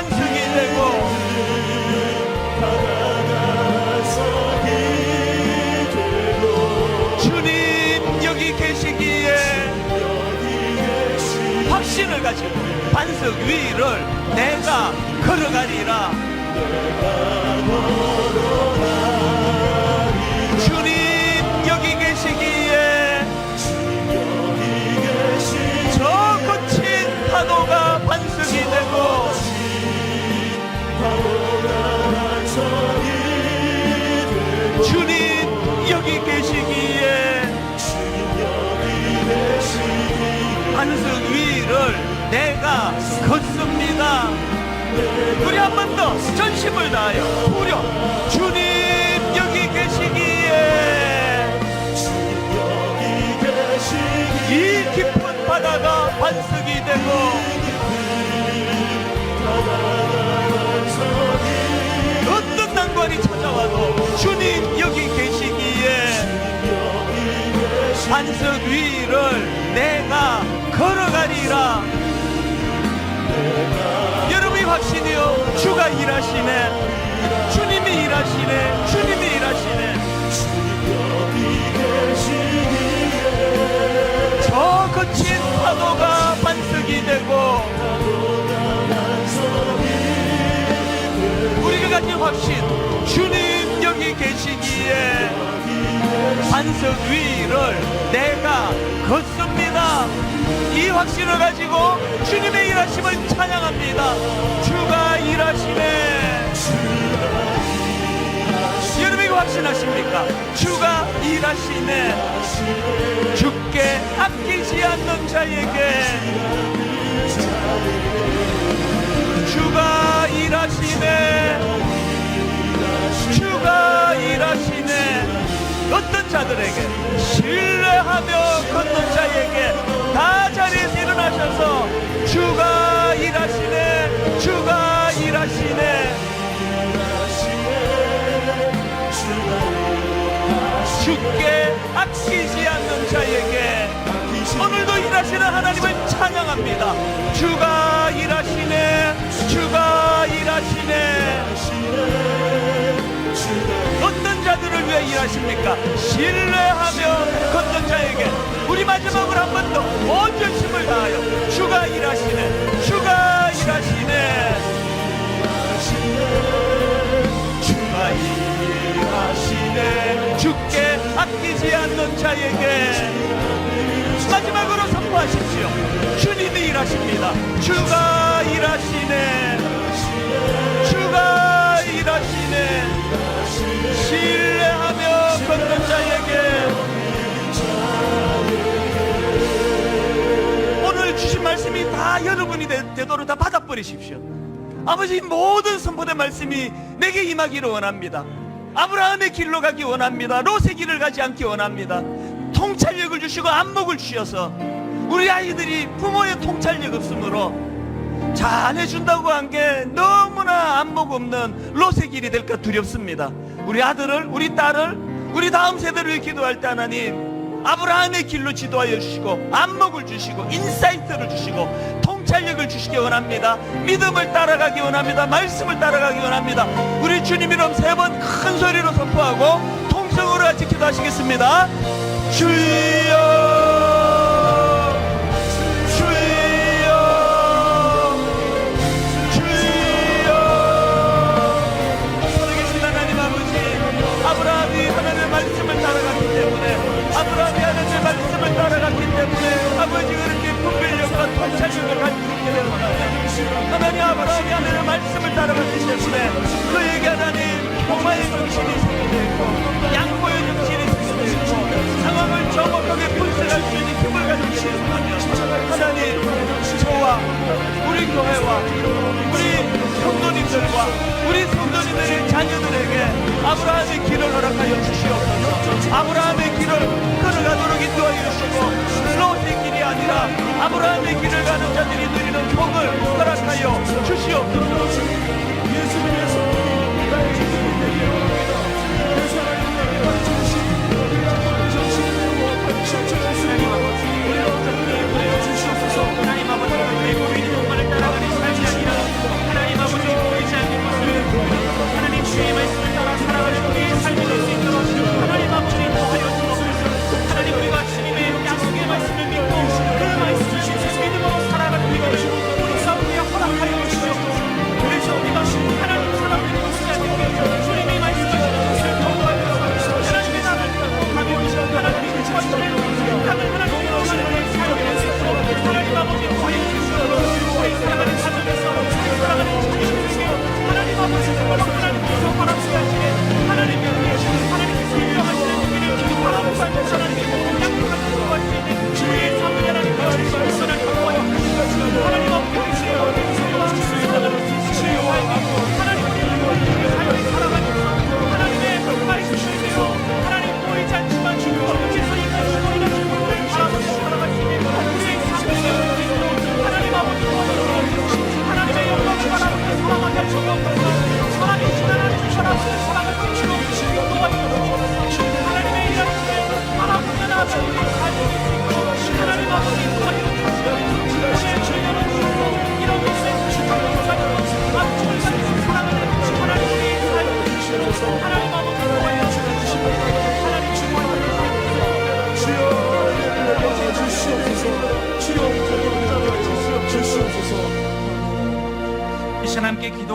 반석이 되고 주님 여기 계시기에 확신을 가지고 반석 위를 내가 걸어가리라. 주님 여기 계시기에 저 거친 파도가 반석이 되고 주님 여기 계시기에 반석 위를 내가 걷습니다. 우리 한 번 더 전심을 다하여 부려 주님 여기 계시기에 이 깊은 바다가 반석이 되고 어떤 난관이 찾아와도 주님 여기 계시기에 반석 위를 내가 걸어가리라. 여러분이 확신이요 주가 일하시네. 주님이 일하시네. 주님이 일하시네. 저 거친 파도가 반석이 되고 우리가 가진 확신 주님 여기 계시기에 반석 위를 내가 걷습니다. 이 확신을 가지고 주님의 일하심을 찬양합니다. 주가 일하시네. 여러분 이거 확신하십니까? 주가 일하시네. 주께 아끼지 않는 자에게 주가 일하시네. 주가 일하시네. 어떤 자들에게 신뢰하며 걷는 자에게 다 자리에서 일어나셔서 주가 일하시네. 주가 일하시네. 주께 아끼지 않는 자에게 오늘도 일하시는 하나님을 찬양합니다. 주가 일하시네. 주가 일하시네. 어떤 자들을 위해 일하십니까? 신뢰하며 걷는 자에게 우리 마지막으로 한 번 더 온 전심을 다하여 주가 일하시네. 주가 일하시네. 주가 일하시네. 주께 아끼지 않는 자에게 마지막으로 선포하십시오. 주님이 일하십니다. 주가 일하시네. 주가 일하시네. 신뢰하며 걷는 자에게 오늘 주신 말씀이 다 여러분이 되도록 다 받아버리십시오. 아버지 모든 선포된 말씀이 내게 임하기를 원합니다. 아브라함의 길로 가기 원합니다. 롯의 길을 가지 않기 원합니다. 통찰력을 주시고 안목을 주셔서 우리 아이들이 부모의 통찰력 없으므로 잘해준다고 한 게 너무나 안목 없는 롯의 길이 될까 두렵습니다. 우리 아들을 우리 딸을 우리 다음 세대를 위해 기도할 때 하나님 아브라함의 길로 지도하여 주시고 안목을 주시고 인사이트를 주시고 통찰력을 주시기 원합니다. 믿음을 따라가기 원합니다. 말씀을 따라가기 원합니다. 우리 주님 이름 세 번 큰 소리로 선포하고 통성으로 같이 기도하시겠습니다. 주여 주여 주여. 살아계신 하나님 아버지 아브라함이 하나님의 말씀을 따라갔기 때문에 아브라함이 하나님의 말씀을 따라갔기 때문에 아버지가 이렇게 분별력과 통찰력을 가지고 있게 된 거라면 하나님 아브라함이 하나님의 말씀을 따라갔기 때문에 그에게 하나님 공화의 정신이 생겨있고 양보의 정신이 생겨있고 상황을 정확하게 분석할 수 있는 힘을 가지고 계시다면 하나님 저와 우리 교회와 우리 성도님들과 우리 성도님들의 자녀들에게 아브라함의 길을 허락하여 주시옵소서. 아브라함의 길을 걸어가도록 인도하여 주시고 롯의 길이 아니라 아브라함의 길을 가는 자들이 누리는 복을 허락하여 주시옵소서. 예수님께서 하나님 아버지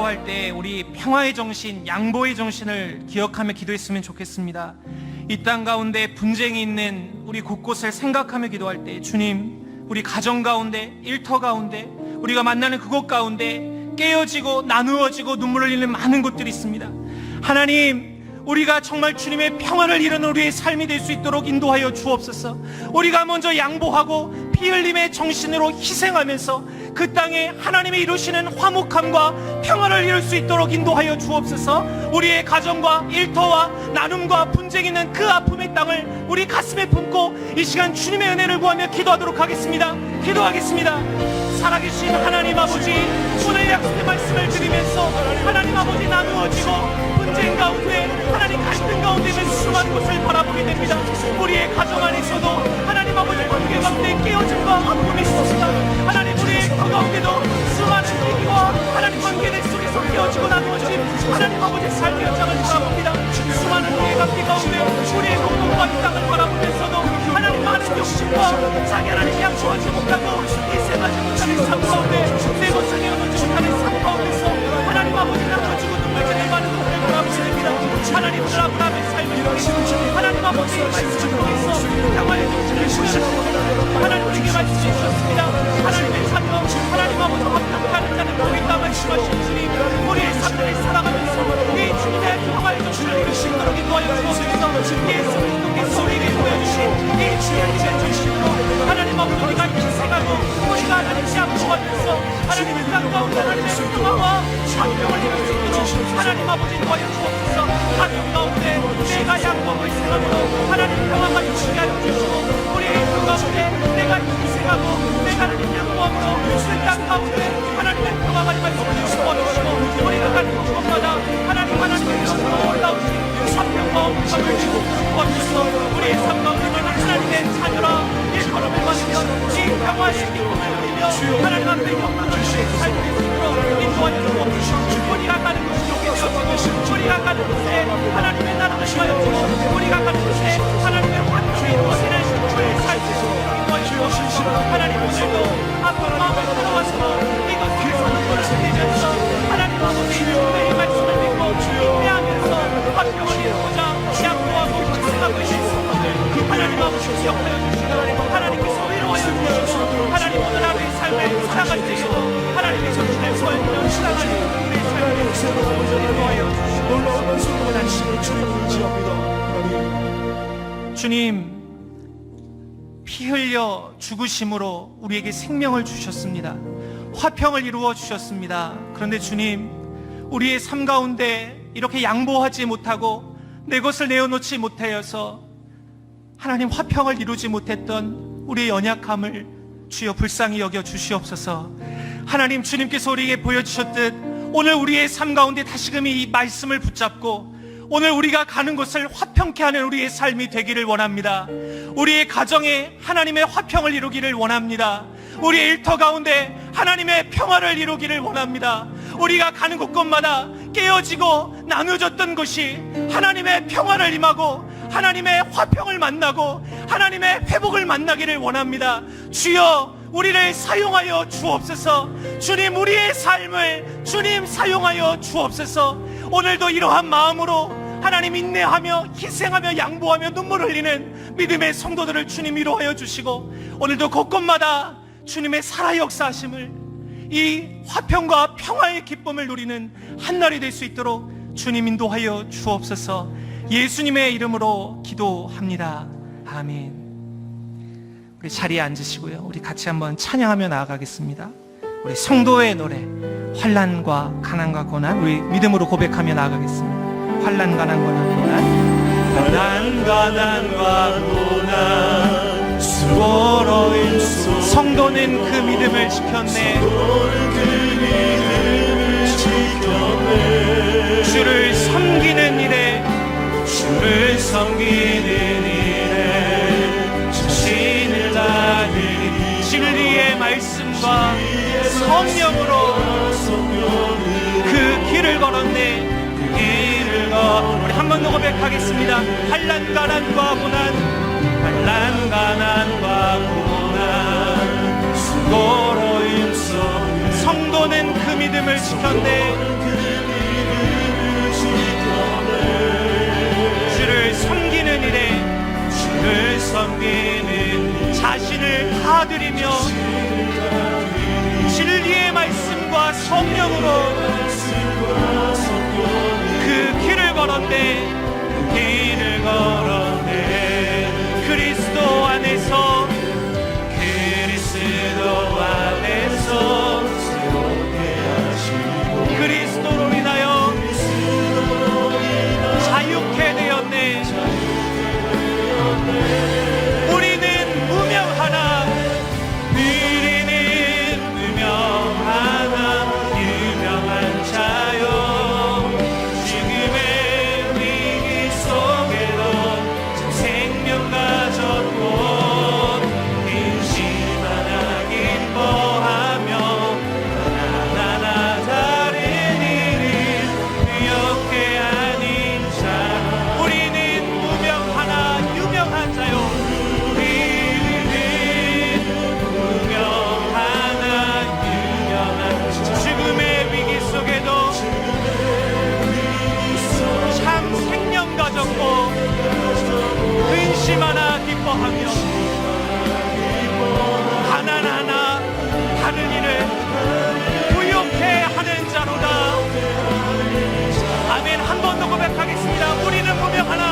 기도할 때 우리 평화의 정신, 양보의 정신을 기억하며 기도했으면 좋겠습니다. 이 땅 가운데 분쟁이 있는 우리 곳곳을 생각하며 기도할 때, 주님, 우리 가정 가운데, 일터 가운데, 우리가 만나는 그곳 가운데 깨어지고 나누어지고 눈물을 흘리는 많은 곳들이 있습니다. 하나님, 우리가 정말 주님의 평화를 이루는 우리의 삶이 될 수 있도록 인도하여 주옵소서. 우리가 먼저 양보하고 피 흘림의 정신으로 희생하면서 그 땅에 하나님이 이루시는 화목함과 평화를 이룰 수 있도록 인도하여 주옵소서. 우리의 가정과 일터와 나눔과 분쟁이 있는 그 아픔의 땅을 우리 가슴에 품고 이 시간 주님의 은혜를 구하며 기도하도록 하겠습니다. 기도하겠습니다. 살아계신 하나님 아버지, 오늘 약속의 말씀을 드리면서 하나님 아버지, 나누어지고 분쟁 가운데 하나님 갈등 가운데 있는 수많은 것을 바라보게 됩니다. 우리의 가정 안에서도 하나님 아버지 관계 가운데 깨어짐과 아픔이 있습니다. 하나님, 우리의 그 가운데도 수많은 얘기와 하나님 관계들 속에서 깨어지고 나누어진 하나님 아버지 삶의 현장을 바라봅니다. 수많은 우리의 관계 가운데 우리의 공동과 이 땅을 바라보면서도 하나님 많은 욕심과 자기 하나님 양보하지 못하고 희생하지 못하는 삶 가운데 내 것을 내어놓지 못하는 삶 가운데서 하나님 아버지 나눠주고 눈물 흘리는 많은 것을 바라보게 됩니다. 하나님, 오늘 아브라함의 삶을 통해서 하나님 아버지의 말씀을 통해서 평화의 정신을 보여주시고 하나님 우리에게 말씀해 주셨습니다. 하나님의 삶과 하나님 아버지 합력하는 자는 복이 있다 말씀하신 주님, 우리의 삶을 살아가면서 이 주님의 평화의 정신을 이룰 수 있도록 인도하여 주옵소서. 예수 그리스도께서 우리에게 보여주신 이 주님의 정신으로 하나님 아버지 우리가 희생하고 우리가 하나님 양보하면서 하나님의 땅 가운데 하나님의 평화와 화평을 이룰 수 있도록 하나님 아버지 도와여 주옵소서. 가정 가운데 내가 양보하고 희생함으로 하나님 평화가 이루어지게 하여 주시고 우리의 그 가운데 내가 희생하고 내가 하나님 양보함으로 그 땅 가운데 하나님의 평화가 임하여 주시고 우리가 가는 곳마다 하나님의 평화가 올라오시 화평과 화평을 주고 주옵소서. 우리의 삶 가운데 하나님의 자녀라 일컬음을 받으며 이 평화의 기쁨을 누리며 하나님 앞에 영광을 살수 있도록 인도하여 주옵소서. 우리가 가는 곳이 좋게 되어지고 우리가 가는 곳에 하나님의 나라를 임하여 주고 우리가 가는 곳에 하나님의 화평이 이루어지는 우리의 삶을 인도하여 주옵소서. 하나님, 오늘도 아픈 마음을 들어와서 이것을 선물을 드리면서 하나님 아버지 주의 말씀을 믿고 인내하면서 화평을 이루고자 양보하고 희생하고 있는 성도들 하나님 아버지 기억하여 주시고 하나님께서 위로하여 주시고 하나님 오늘 하루의 삶을 살아갈 때에도 하나님의 정신을 보여주며 신앙하는 우리의 삶을 인도하여 주시고 놀라운 말씀으로 하나님 주님을 지합니다. 주님, 피 흘려 죽으심으로 우리에게 생명을 주셨습니다. 화평을 이루어 주셨습니다. 그런데 주님, 우리의 삶 가운데 이렇게 양보하지 못하고 내 것을 내어놓지 못하여서 하나님 화평을 이루지 못했던 우리의 연약함을 주여 불쌍히 여겨 주시옵소서. 하나님, 주님께서 우리에게 보여주셨듯 오늘 우리의 삶 가운데 다시금 이 말씀을 붙잡고 오늘 우리가 가는 곳을 화평케 하는 우리의 삶이 되기를 원합니다. 우리의 가정에 하나님의 화평을 이루기를 원합니다. 우리의 일터 가운데 하나님의 평화를 이루기를 원합니다. 우리가 가는 곳곳마다 깨어지고 나누어졌던 것이 하나님의 평화를 임하고 하나님의 화평을 만나고 하나님의 회복을 만나기를 원합니다. 주여, 우리를 사용하여 주옵소서. 주님, 우리의 삶을 주님 사용하여 주옵소서. 오늘도 이러한 마음으로 하나님 인내하며 희생하며 양보하며 눈물 흘리는 믿음의 성도들을 주님 위로하여 주시고 오늘도 곳곳마다 주님의 살아 역사하심을 이 화평과 평화의 기쁨을 누리는 한날이 될 수 있도록 주님 인도하여 주옵소서. 예수님의 이름으로 기도합니다. 아멘. 우리 자리에 앉으시고요, 우리 같이 한번 찬양하며 나아가겠습니다. 우리 성도의 노래, 환난과 가난과 고난, 우리 믿음으로 고백하며 나아가겠습니다. 환난, 가난, 고난, 환난, 가난과 고난, 수고로움 속 성도는 그 믿음을 지켰네. 주를 섬기는 일에 자신을 다하니 진리의 말씀과 성령으로 그 길을 걸었네. 우리 한 번 더 고백하겠습니다. 환난, 가난과 고난, 고난, 수고로움 속 성도는 그 믿음을 지켰네. 주를 섬기는 일에 주를 섬기는 자신을 다 드리며 진리의 말씀과 성령으로 그 길을 걸었네. 길을 걸었네. 그리스도 안에서 그리스도로 인하여 자유케 되었네. 우리는 무명하나 유명한 자요. 지금의 위기 속에도 생명 가졌고 근심하나 기뻐하며 하나하나 다른 일을 위협해 아닌 자. 우리는 무명하나 유명한 자요. 우리는 무명하나 유명한 자. 지금의 위기 속에도 참 생명 가졌고 근심하나 기뻐하며 하나하나 다른 일을 부욕해 하는 자로다. 아멘. 한 번 더 고백하겠습니다. 우리는 무명하나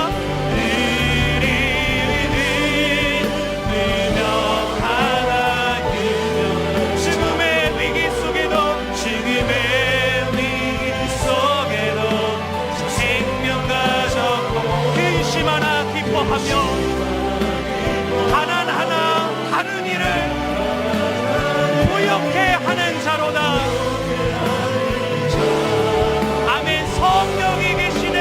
지금의 위기 속에도 생명 가졌고 근심하나 기뻐하며 하나하나 다른 일을 부욕해 하는 자로다. 아멘. 성령이 계시네.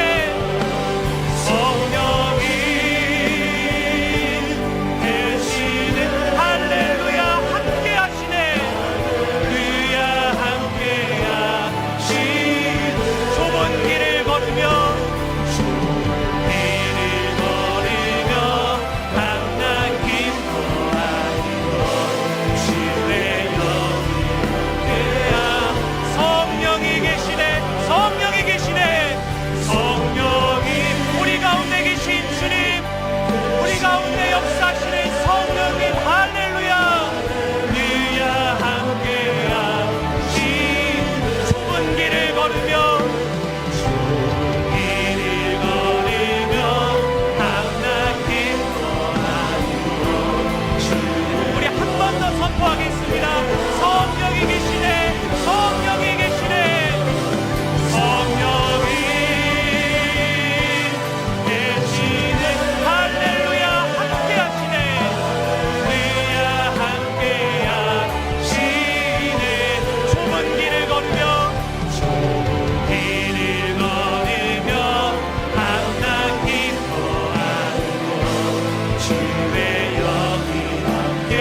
성령이 계시네. 할렐루야. 함께 하시네. 그야 함께 하시. 좁은 길을 걸으며 항상 기뻐하고 주의 영이야. 성령이 계시네. 성령이 계시네. 성령이 우리 가운데 계신 주님, 우리 가운데 역사하시는 성령님, 할렐루야. 그야 함께 하시. 좁은 길을 걸으며 선포하겠습니다. 성령이 계시네. 성령이 계시네. 성령이 계시네. 할렐루야. 함께 하시네. 우리야 함께 하시네. 좁은 길을 걸으며 항상 기뻐하고 주의 영이 함께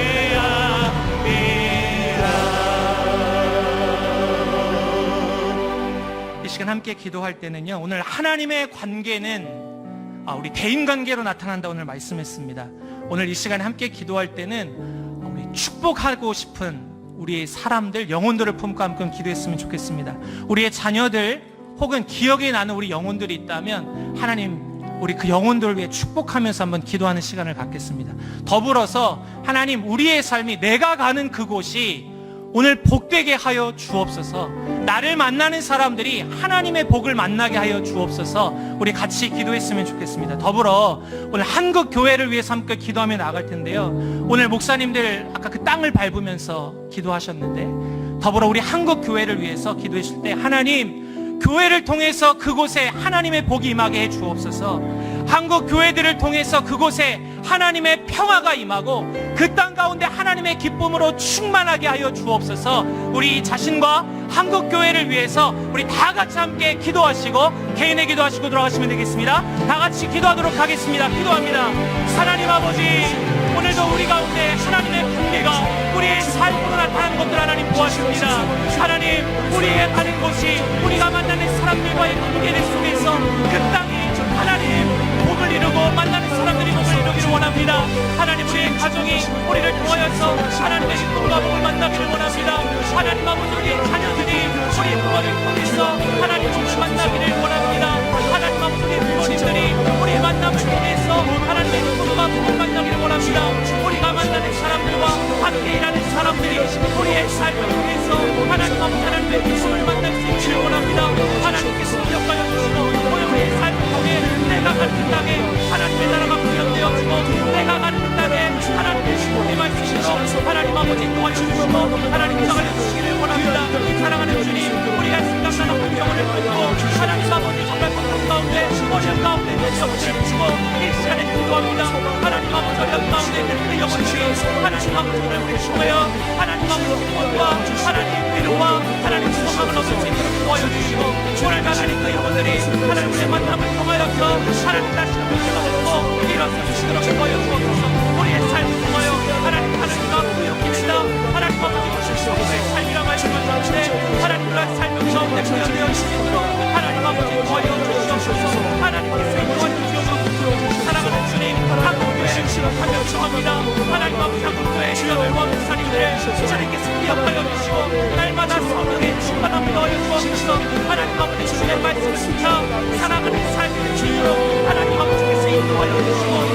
이 시간 함께 기도할 때는요, 오늘 하나님의 관계는 우리 대인관계로 나타난다 오늘 말씀했습니다. 오늘 이 시간에 함께 기도할 때는 우리 축복하고 싶은 우리 사람들, 영혼들을 품고 함께 기도했으면 좋겠습니다. 우리의 자녀들 혹은 기억이 나는 우리 영혼들이 있다면 하나님, 우리 그 영혼들을 위해 축복하면서 한번 기도하는 시간을 갖겠습니다. 더불어서 하나님, 우리의 삶이 내가 가는 그곳이 오늘 복되게 하여 주옵소서. 나를 만나는 사람들이 하나님의 복을 만나게 하여 주옵소서. 우리 같이 기도했으면 좋겠습니다. 더불어 오늘 한국 교회를 위해서 함께 기도하며 나아갈 텐데요, 오늘 목사님들 아까 그 땅을 밟으면서 기도하셨는데, 더불어 우리 한국 교회를 위해서 기도했을 때 하나님, 교회를 통해서 그곳에 하나님의 복이 임하게 해 주옵소서. 한국 교회들을 통해서 그곳에 하나님의 평화가 임하고 그 땅 가운데 하나님의 기쁨으로 충만하게 하여 주옵소서. 우리 자신과 한국 교회를 위해서 우리 다 같이 함께 기도하시고 개인의 기도하시고 돌아가시면 되겠습니다. 다 같이 기도하도록 하겠습니다. 기도합니다. 하나님 아버지, 오늘도 우리 가운데 하나님의 관계가 우리의 삶으로 나타나는 것들 하나님 보아줍니다. 하나님, 우리의 가는 곳이 우리가 만나는 사람들과의 관계들 속에서 그 땅이 하나님 복을 이루고 만나는 사람들이 복을 이루기를 원합니다. 하나님 우리의 가정이 우리를 통하여서 하나님의 기쁨과 복을 만나기를 원합니다. 하나님 아버지 우리의 자녀들이 우리 부모를 통해서 하나님 주를 만나기를 원합니다. 하나님 아버지 우리 부모님들이 우리의 만남을 통해서 하나님의 기쁨과 복을 만나기를 원합니다. 우리가 만나는 사람들과 함께 일하는 사람들이 우리의 삶을 통해서 하나님 아버지 하나님의 기쁨을 만날 수 있기를 원합니다. 하나님께서 기억하여 주시고 우리의 삶을 통해 내가 가는 땅에 하나님의 나라가 구현되어지고 내가 가는 땅에 하나님의 기쁨의 말씀으로 하나님 아버지 도와주시고 하나님 구성하여 주시기를 원합니다. 사랑하는 주님 우리가 생각나는 환경을 듣고 하나님 아버지 정말 고통 가운데 어려움 가운데 영혼을 주고 이 시간에 기도합니다. 하나님 아버지 어려움 가운데 그 영혼들이 하나님 아버지를 우리 통하여 하나님 아버지 기쁨과 하나님 위로와 하나님 소망을 얻을 수 있도록 도와여 주시고 오늘 하나님 그 영혼들이 하나님의 만남을 통하여서 하나님 다시는 붙잡고 일어설 수 있도록 도와여 주옵소서. 우리의 삶을 통하여 하나님 하나님과 구역입니다. 하나님 아버지 우리의 삶이라 말씀하셨는데 하나님과 삶을 가운데 구현되어 주시도록 하나님 아버지 도와여 주시옵소서. 하나님께서 인도해 주시옵소서. 사랑하는 주님 한국교회 하며 축원합니다. 하나님 아버지 한국교회 시간을 원사님들 주님께서 기억하여 주시고 날마다 성령의 충만함을 넣어 주옵소서. 하나님 아버지 주님의 말씀을 듣자 살아가는 삶을 주시고 하나님 아버지께서 인도하여 주시고